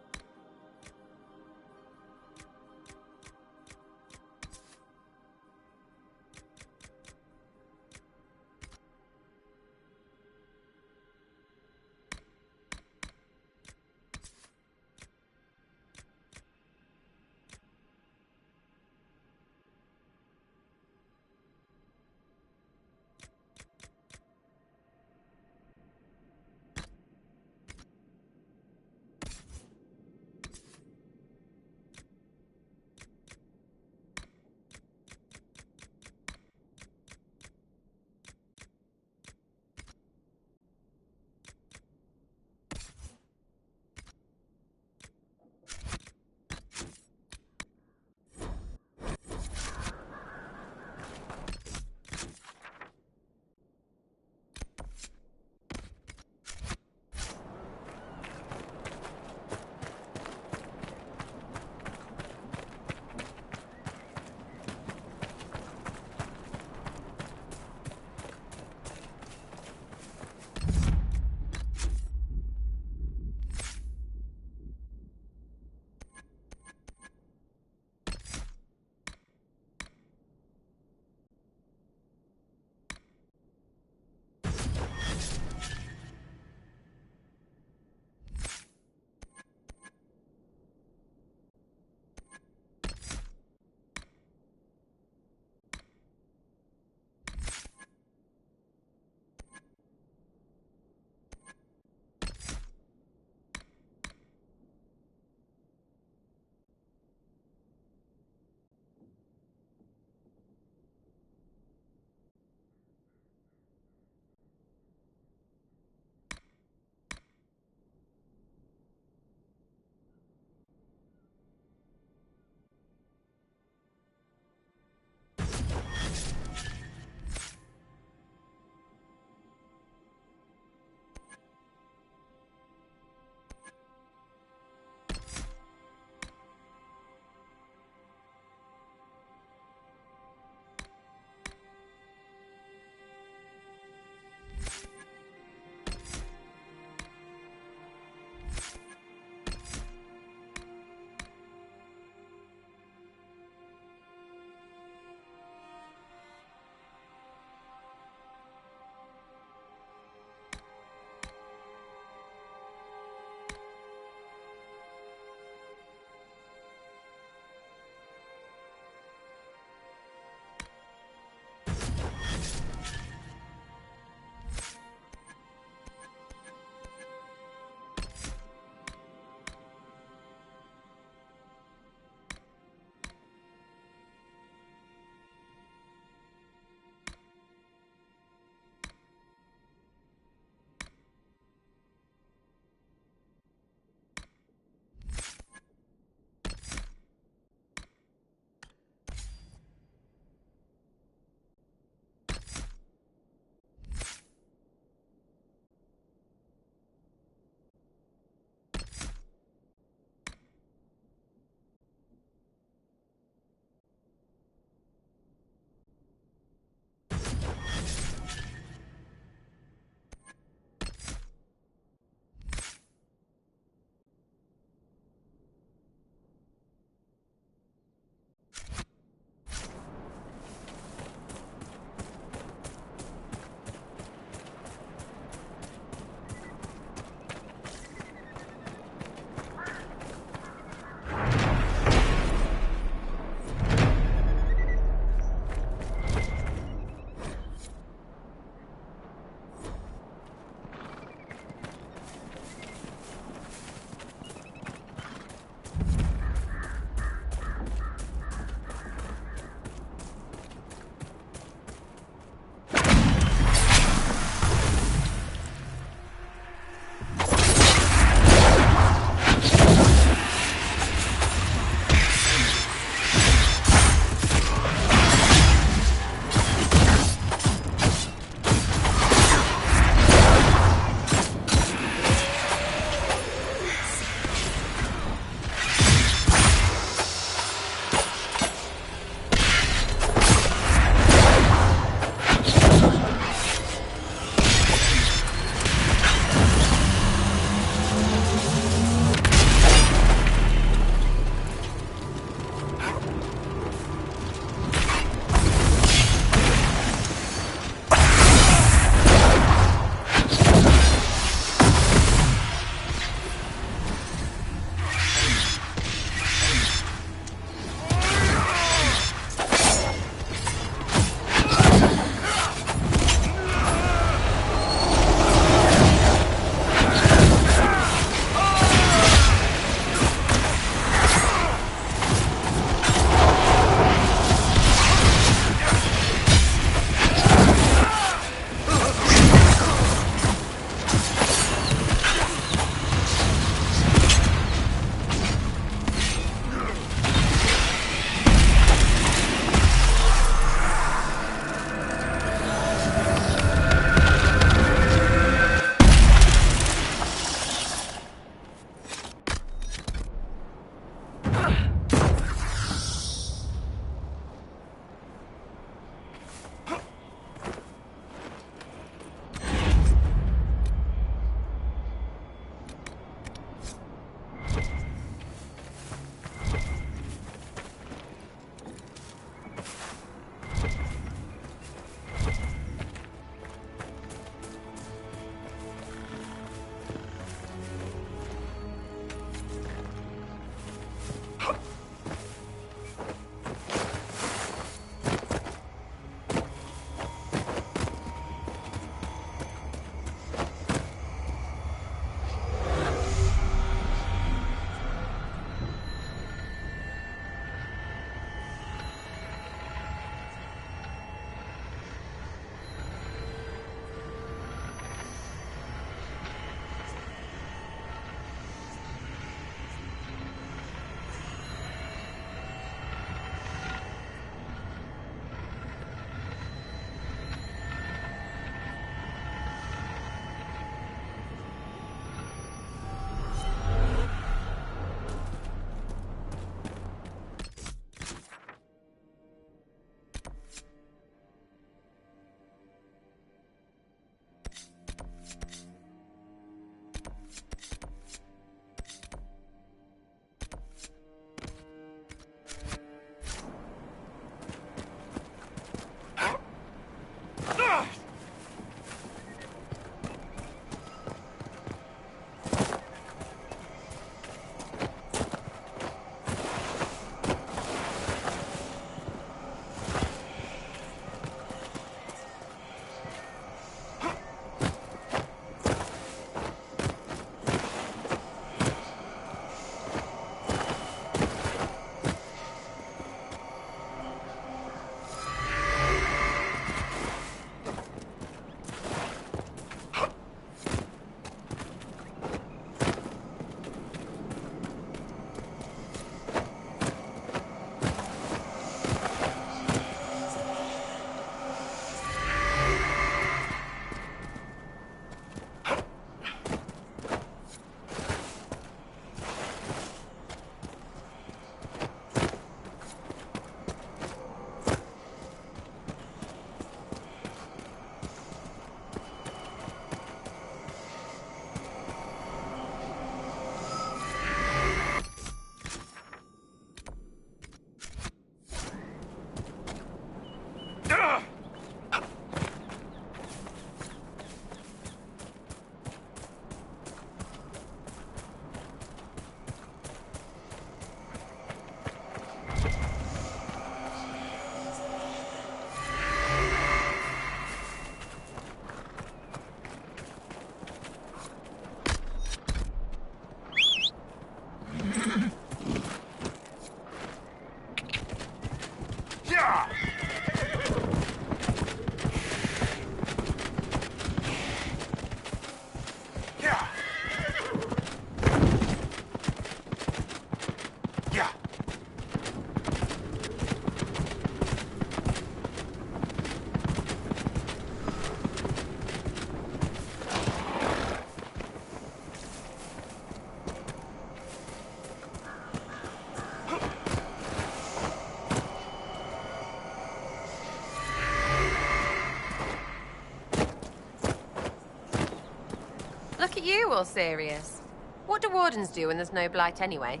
at you, all serious. What do wardens do when there's no blight anyway?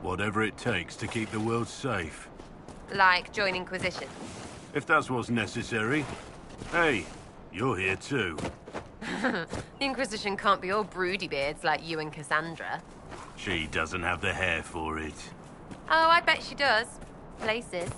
Whatever it takes to keep the world safe. Like join Inquisition? If that's what's necessary. Hey, you're here too. The Inquisition can't be all broody beards like you and Cassandra. She doesn't have the hair for it. Oh, I bet she does. Places.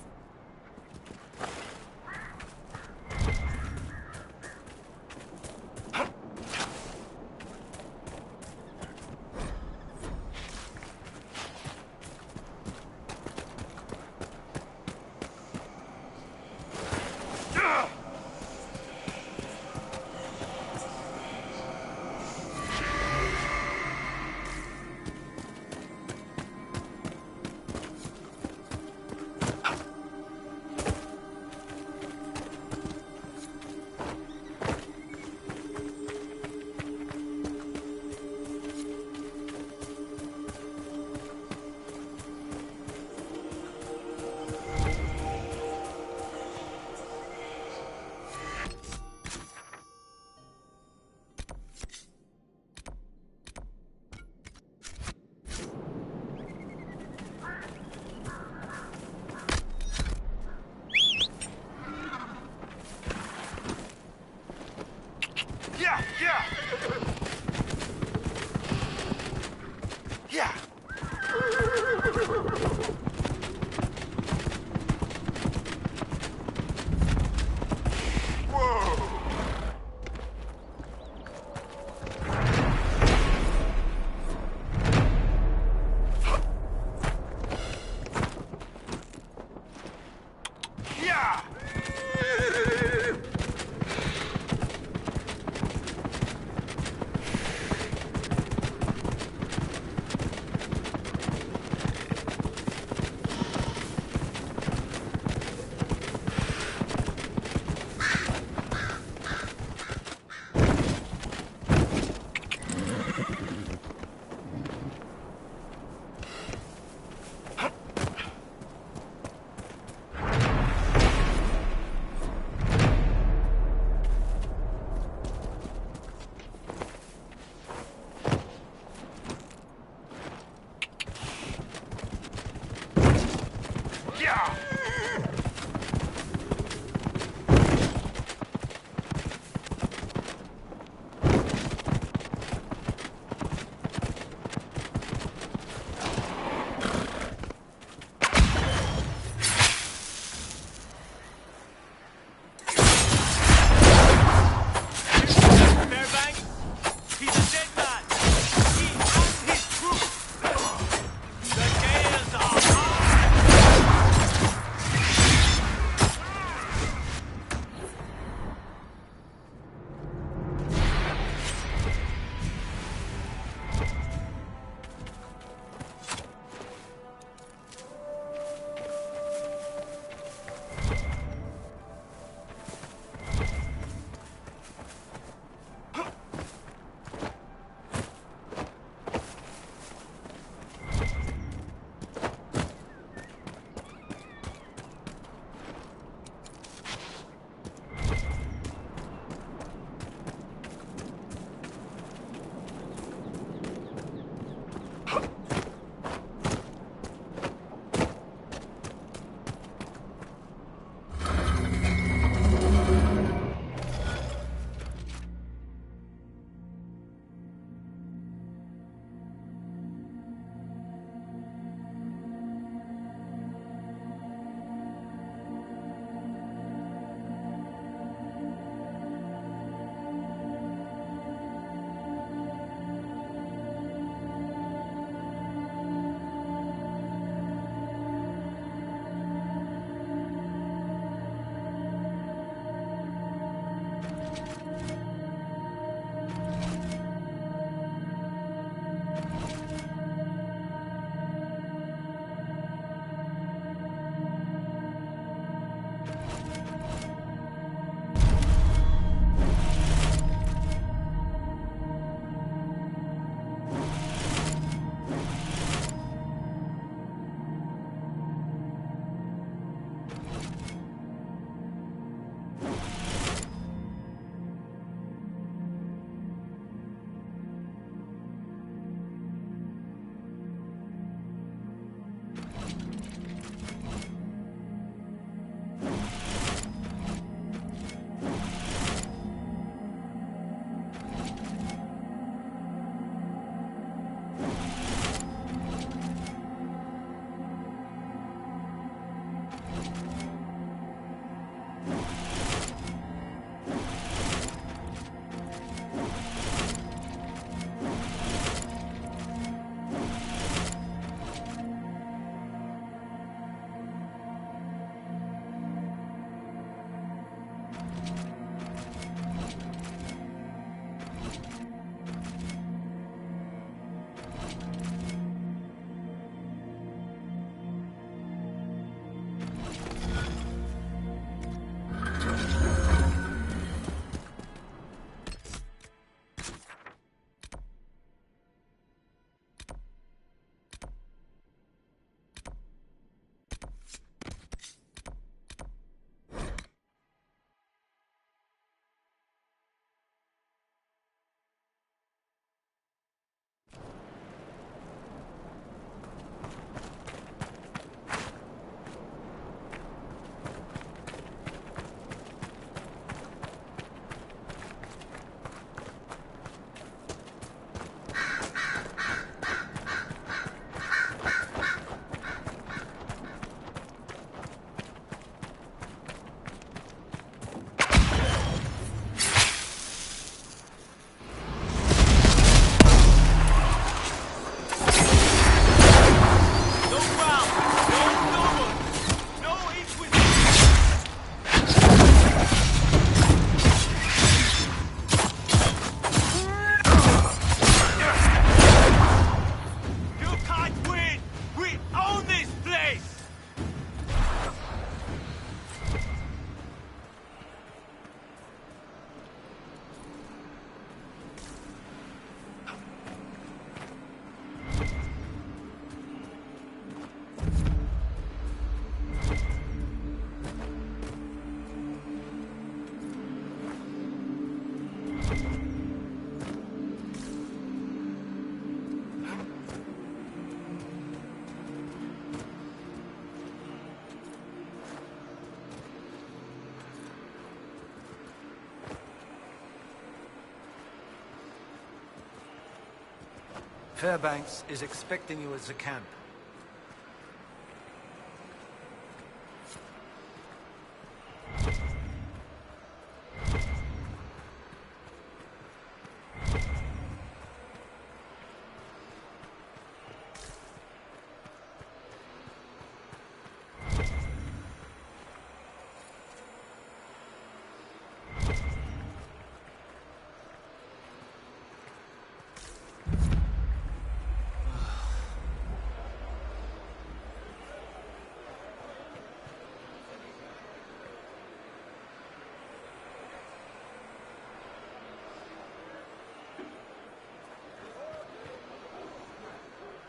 Fairbanks is expecting you at the camp.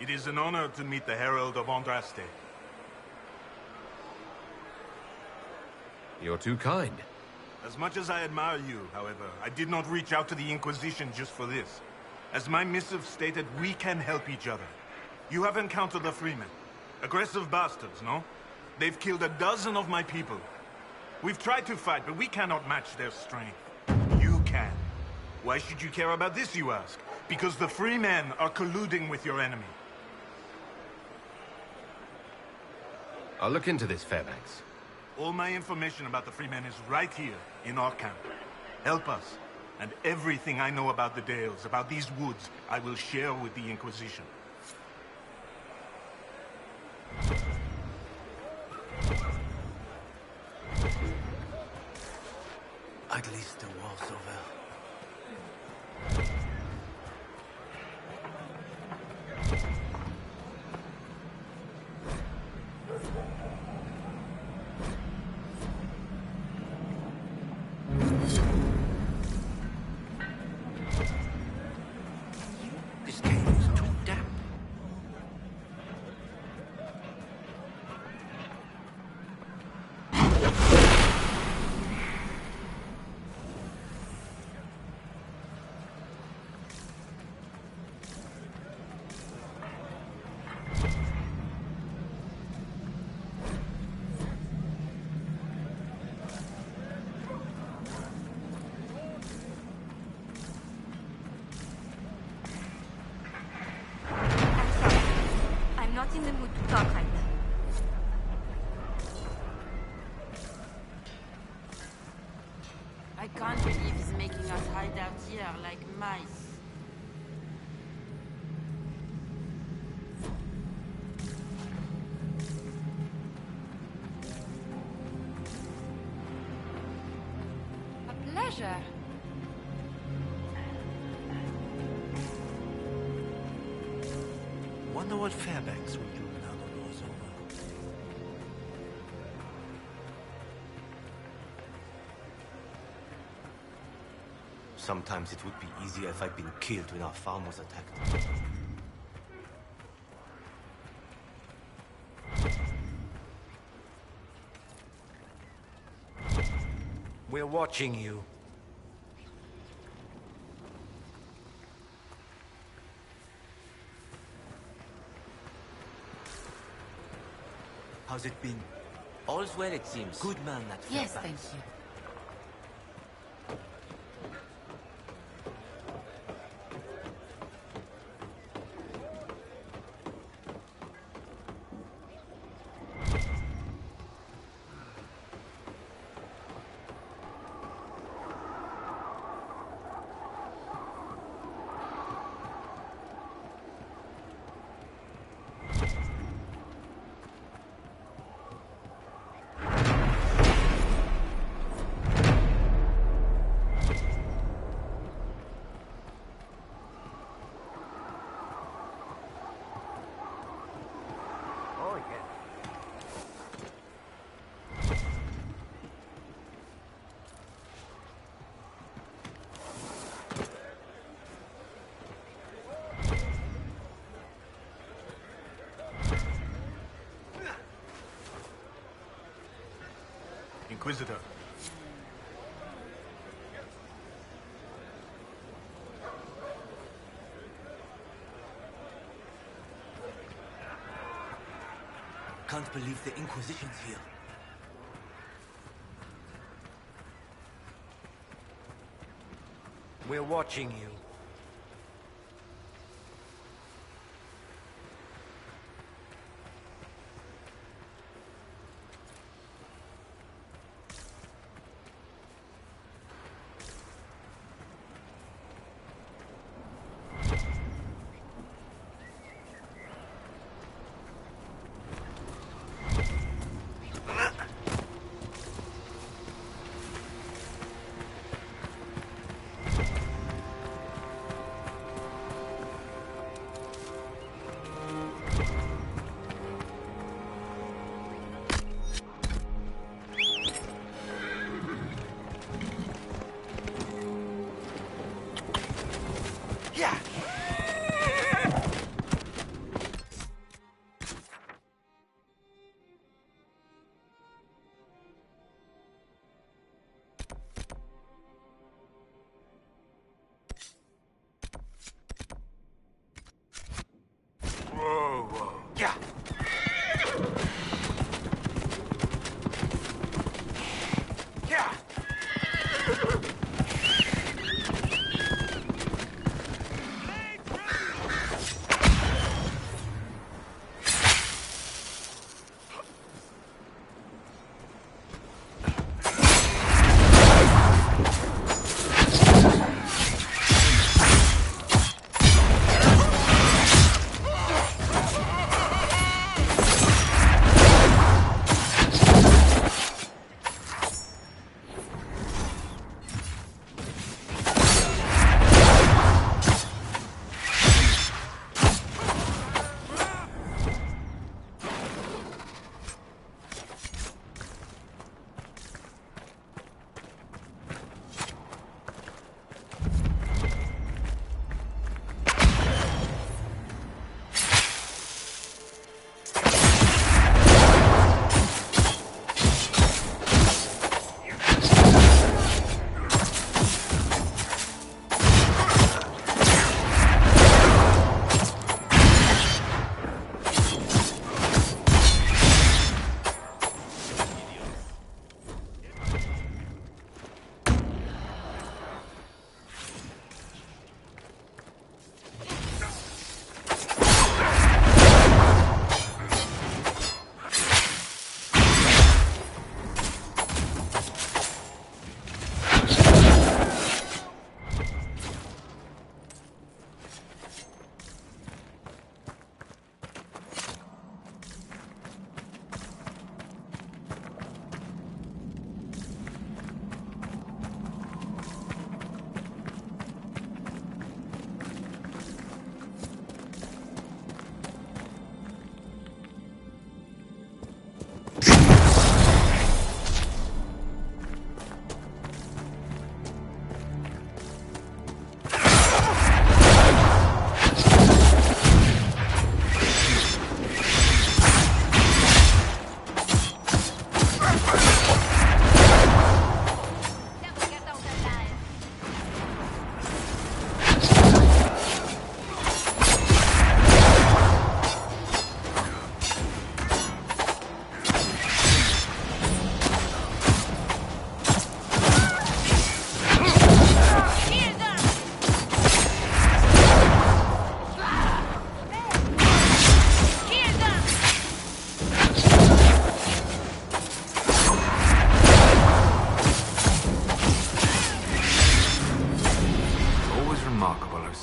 It is an honor to meet the Herald of Andraste. You're too kind. As much as I admire you, however, I did not reach out to the Inquisition just for this. As my missive stated, we can help each other. You have encountered the Freemen. Aggressive bastards, no? They've killed a dozen of my people. We've tried to fight, but we cannot match their strength. You can. Why should you care about this, you ask? Because the Freemen are colluding with your enemy. I'll look into this, Fairbanks. All my information about the Freemen is right here, in our camp. Help us, and everything I know about the Dales, about these woods, I will share with the Inquisition. At least the war's over. This cave is too damp. I'm not in the mood to talk right now. I can't believe he's making us hide out here like mice. A pleasure. Wonder what Fairbanks will do now the war's over. Sometimes it would be easier if I'd been killed when our farm was attacked. We're watching you. How's it been? All's well, it seems. Good man, that Yes, Fairbanks. thank you. Inquisitor. Can't believe the Inquisition's here. We're watching you.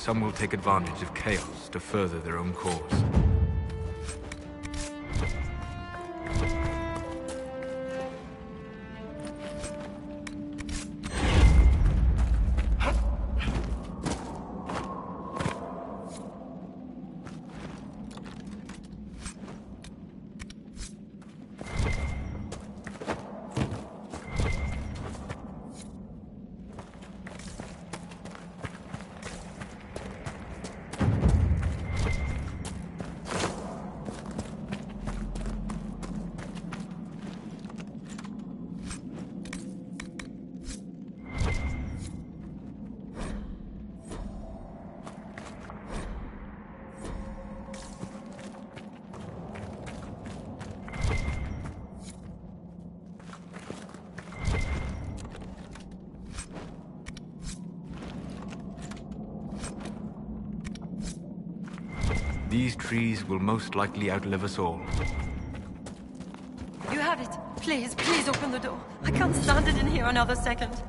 some will take advantage of chaos to further their own cause. These trees will most likely outlive us all. You have it. Please, please open the door. I can't stand it in here another second.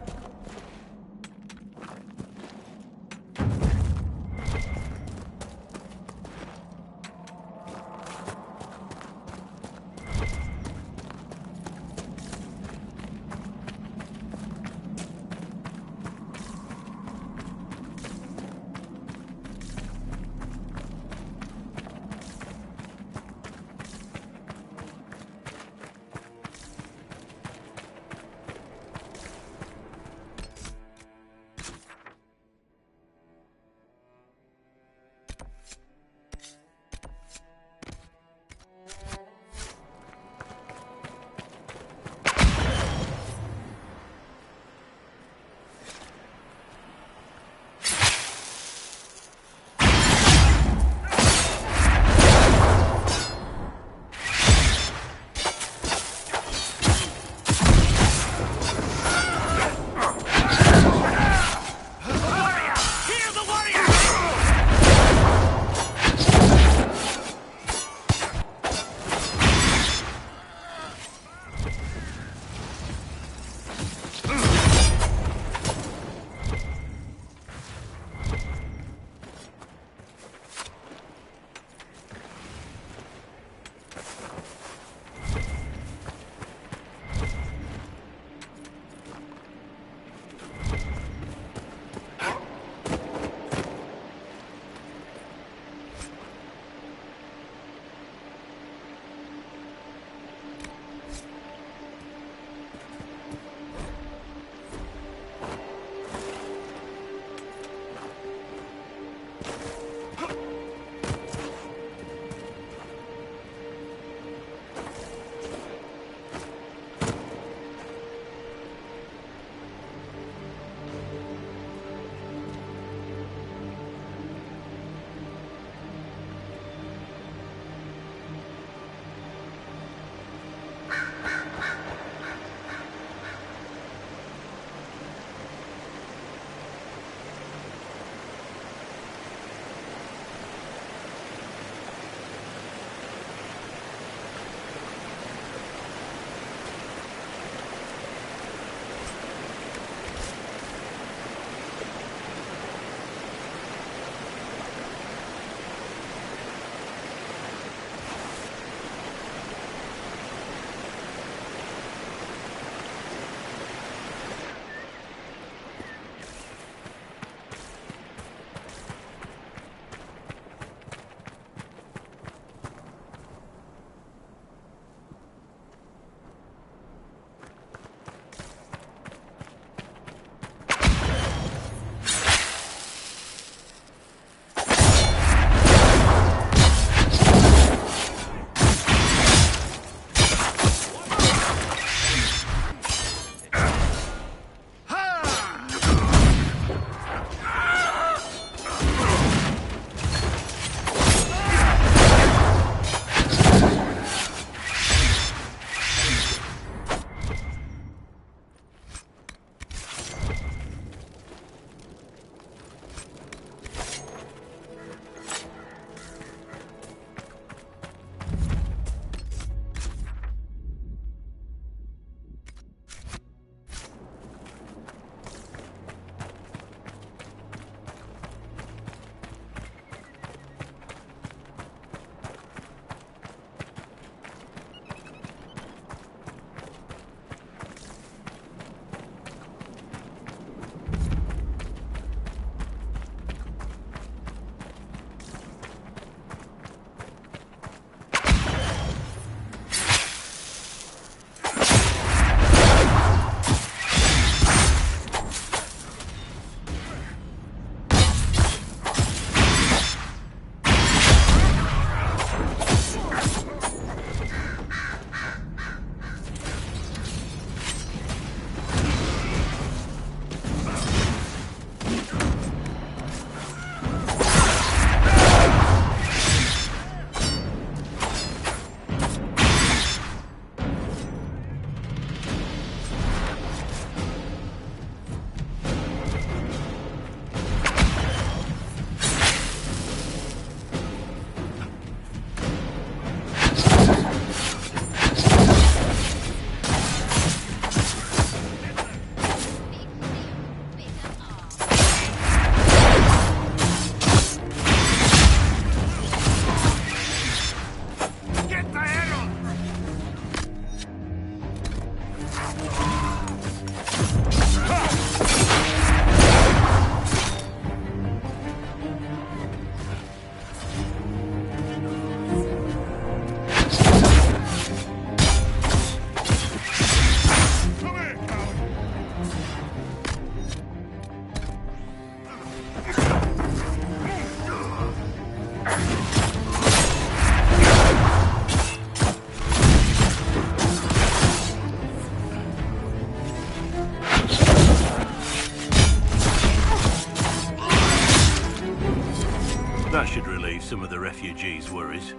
some of the refugees' worries.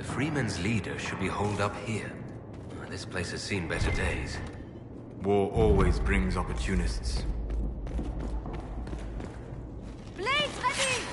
The Freemen's leader should be holed up here. This place has seen better days. War always brings opportunists. Blades ready!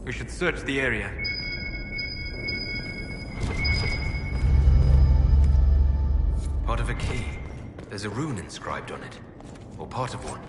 We should search the area. Part of a key. There's a rune inscribed on it. Or part of one.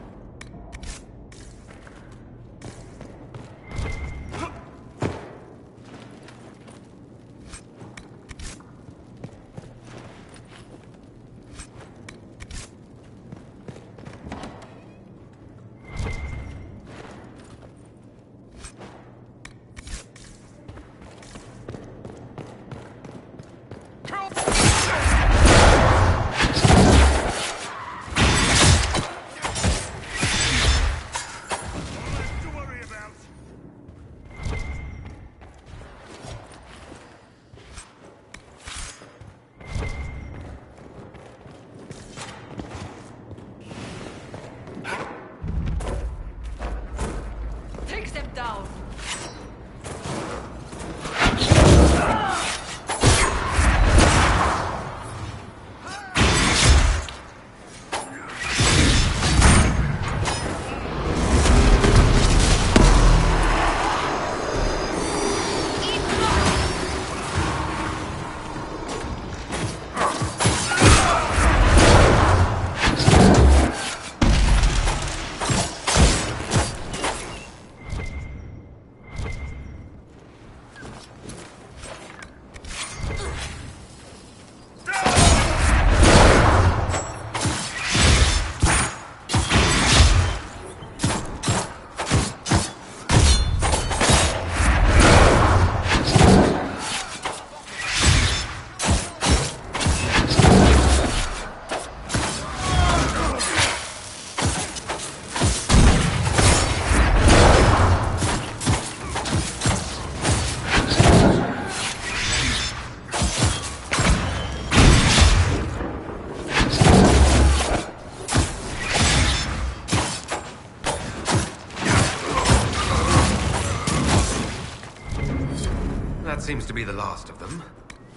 That seems to be the last of them.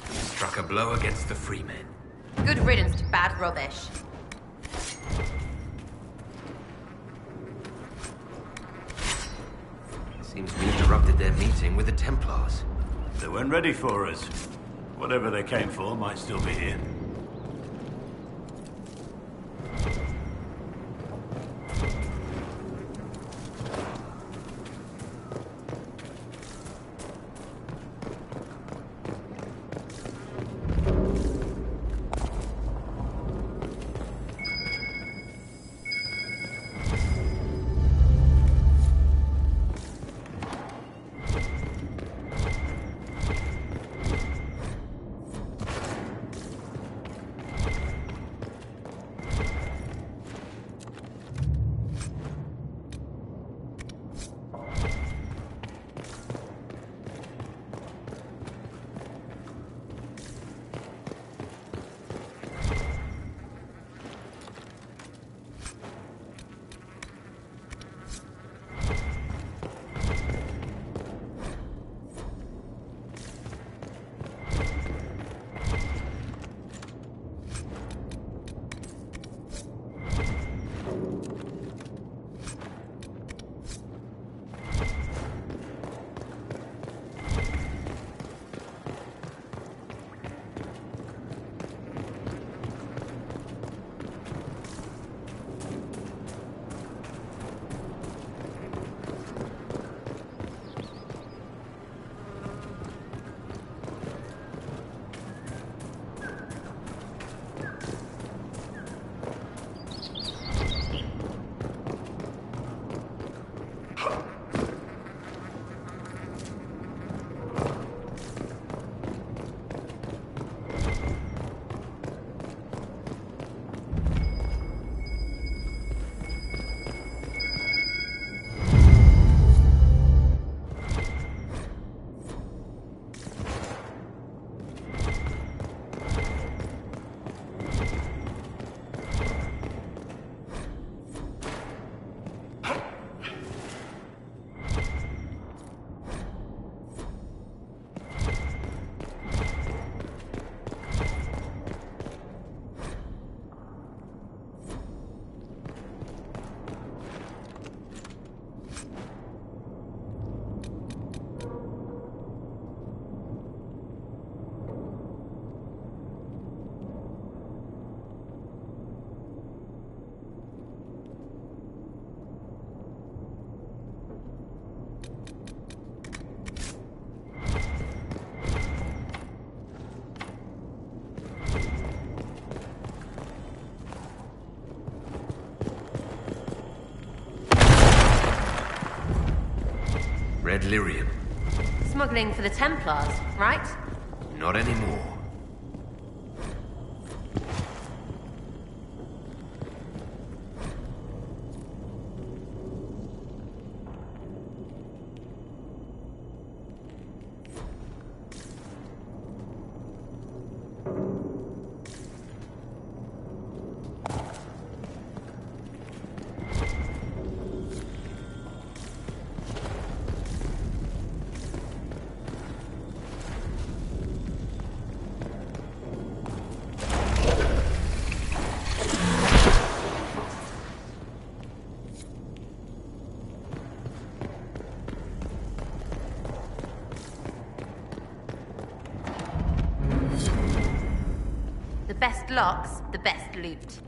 Struck a blow against the free men. Good riddance to bad rubbish. Seems we interrupted their meeting with the Templars. They weren't ready for us. Whatever they came for might still be here. Red lyrium. Smuggling for the Templars, right? Not anymore. The best locks, the best loot.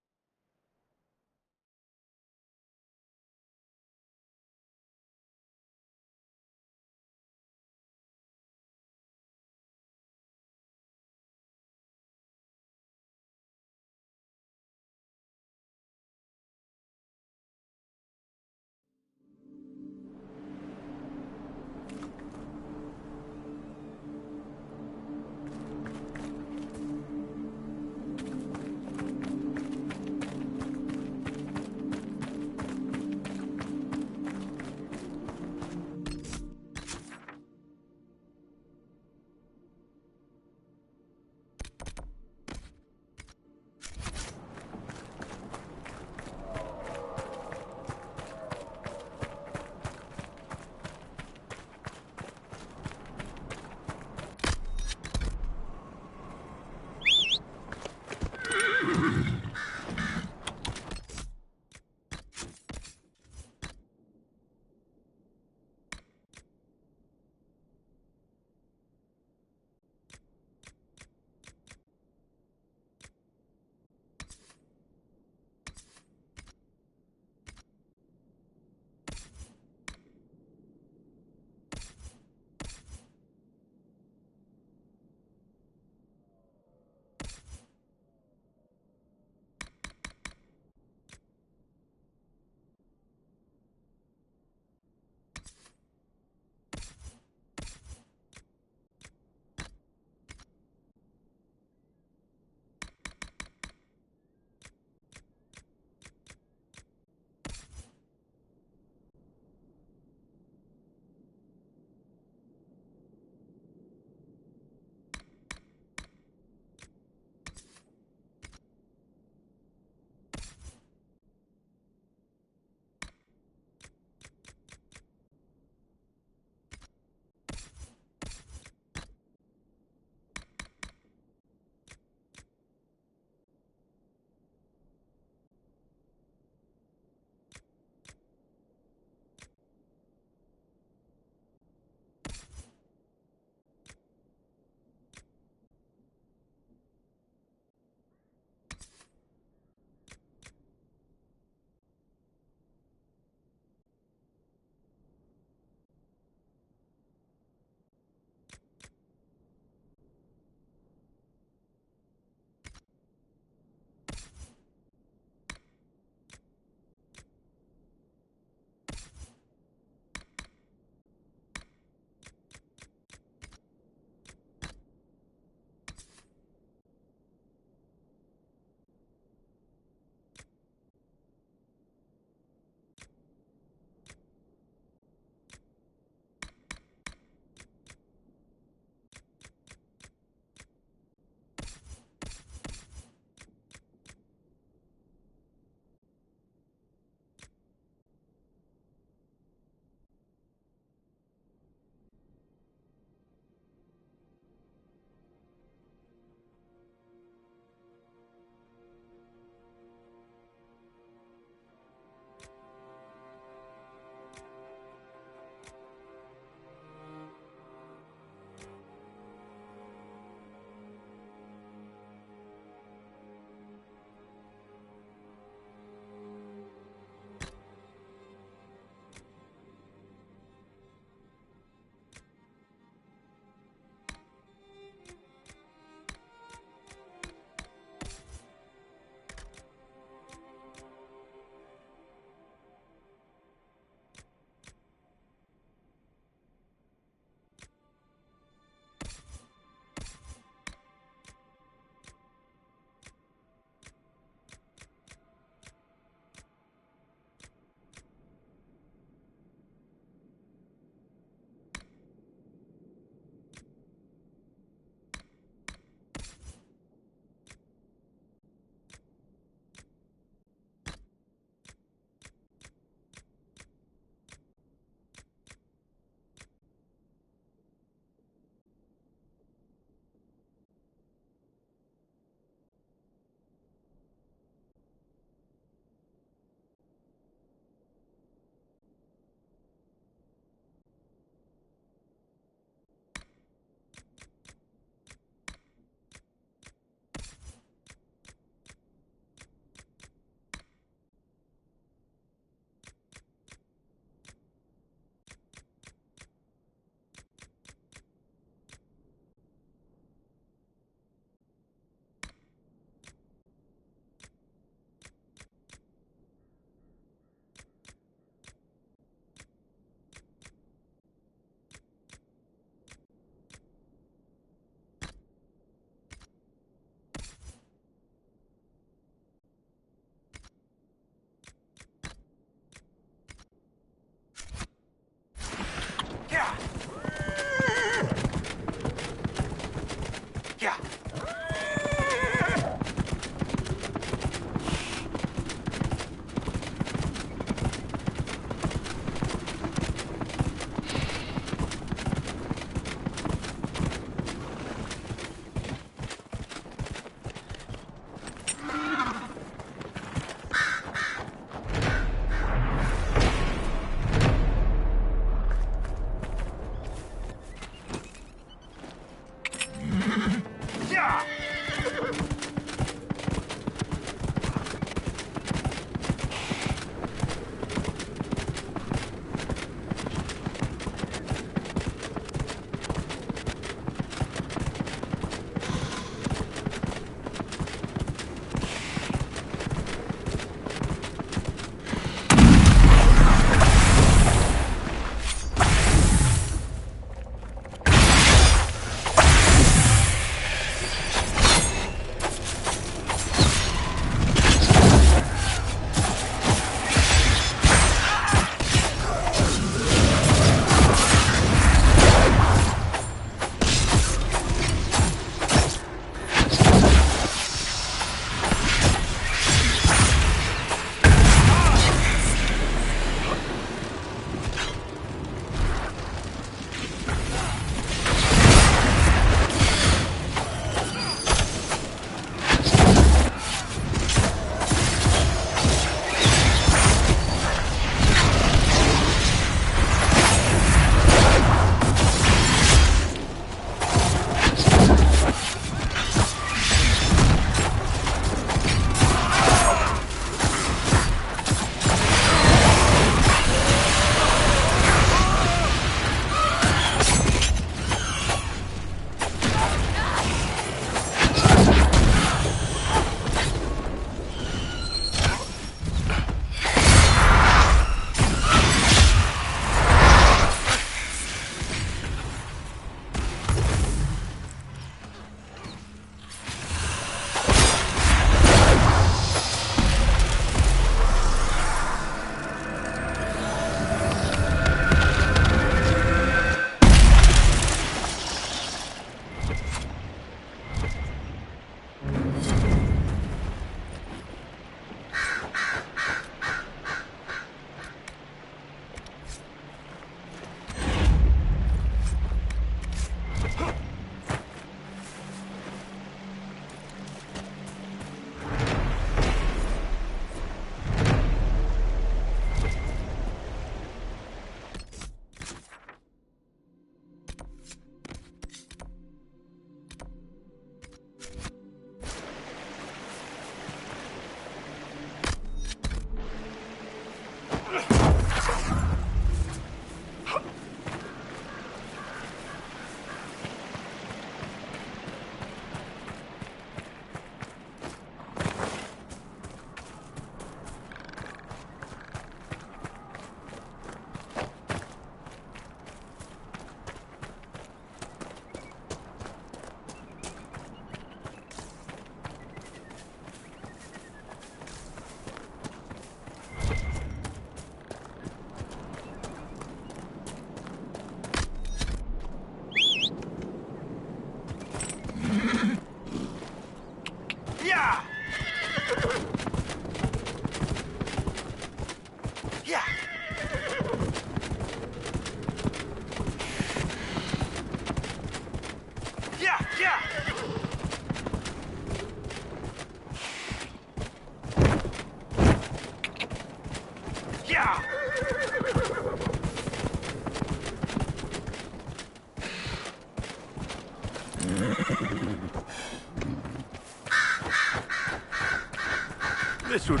This would...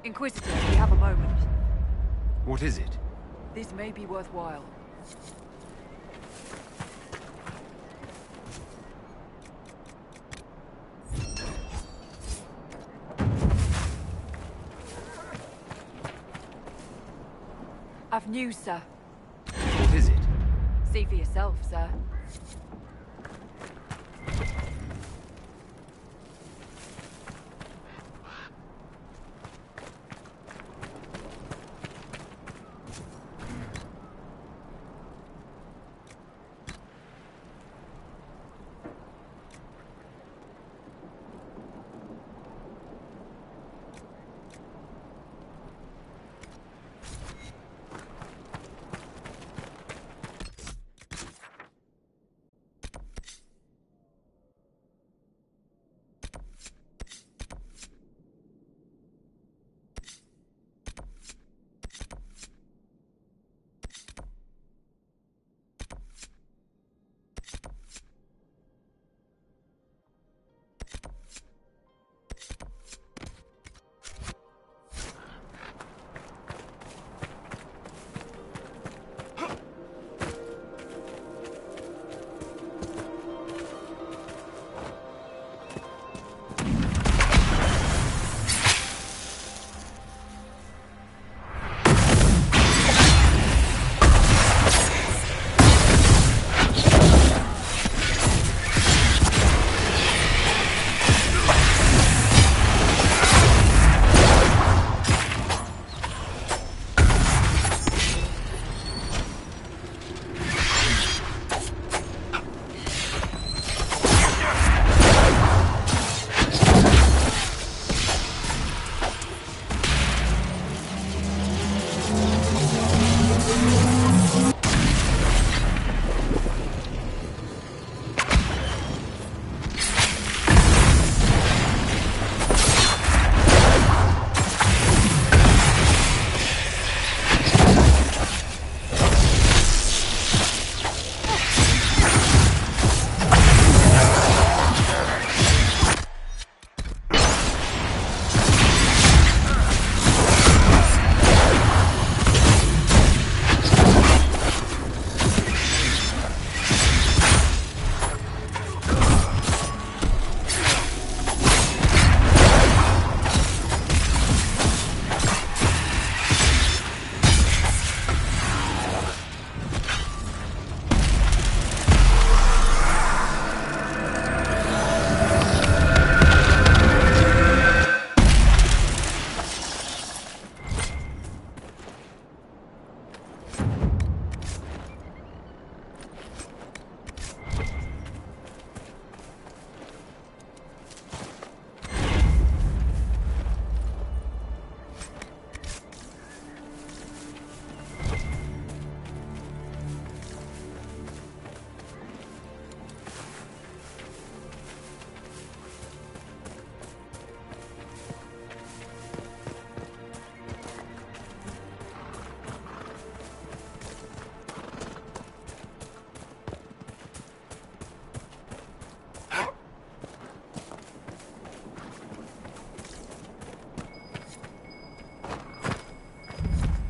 Inquisitor, we have a moment. What is it? This may be worthwhile. I've news, sir. What is it? See for yourself, sir.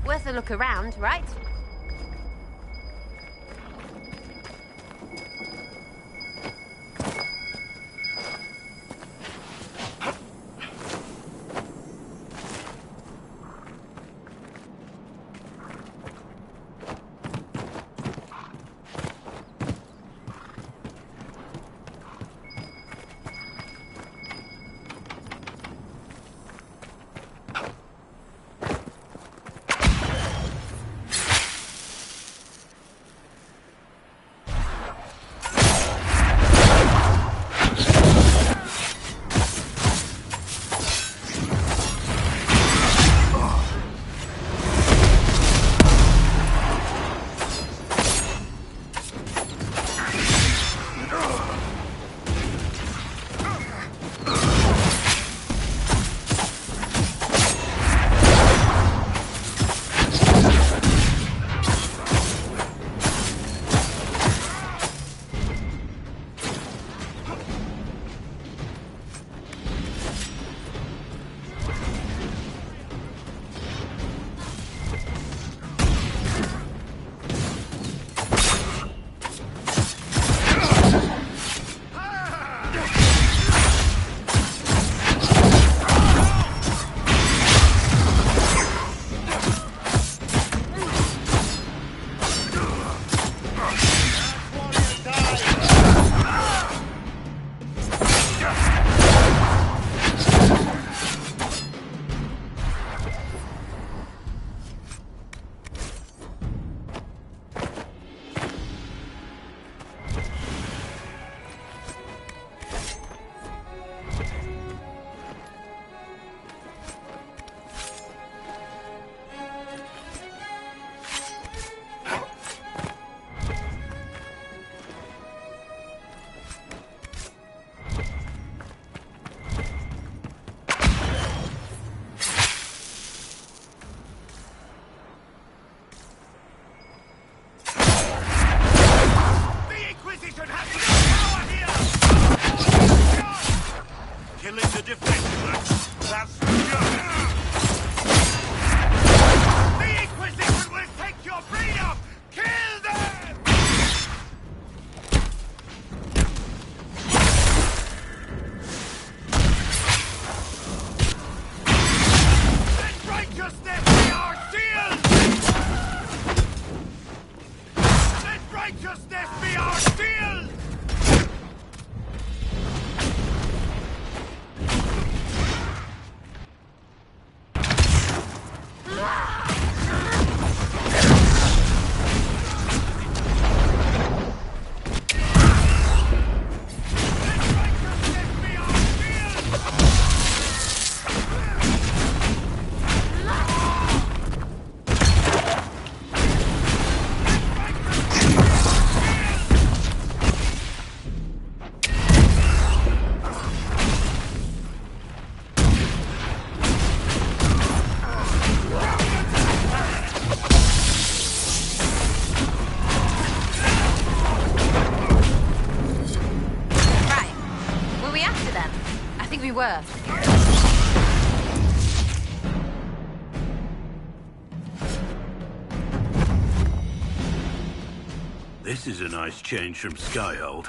Worth a look around, right? righteousness be our shield! Were. This is a nice change from Skyhold.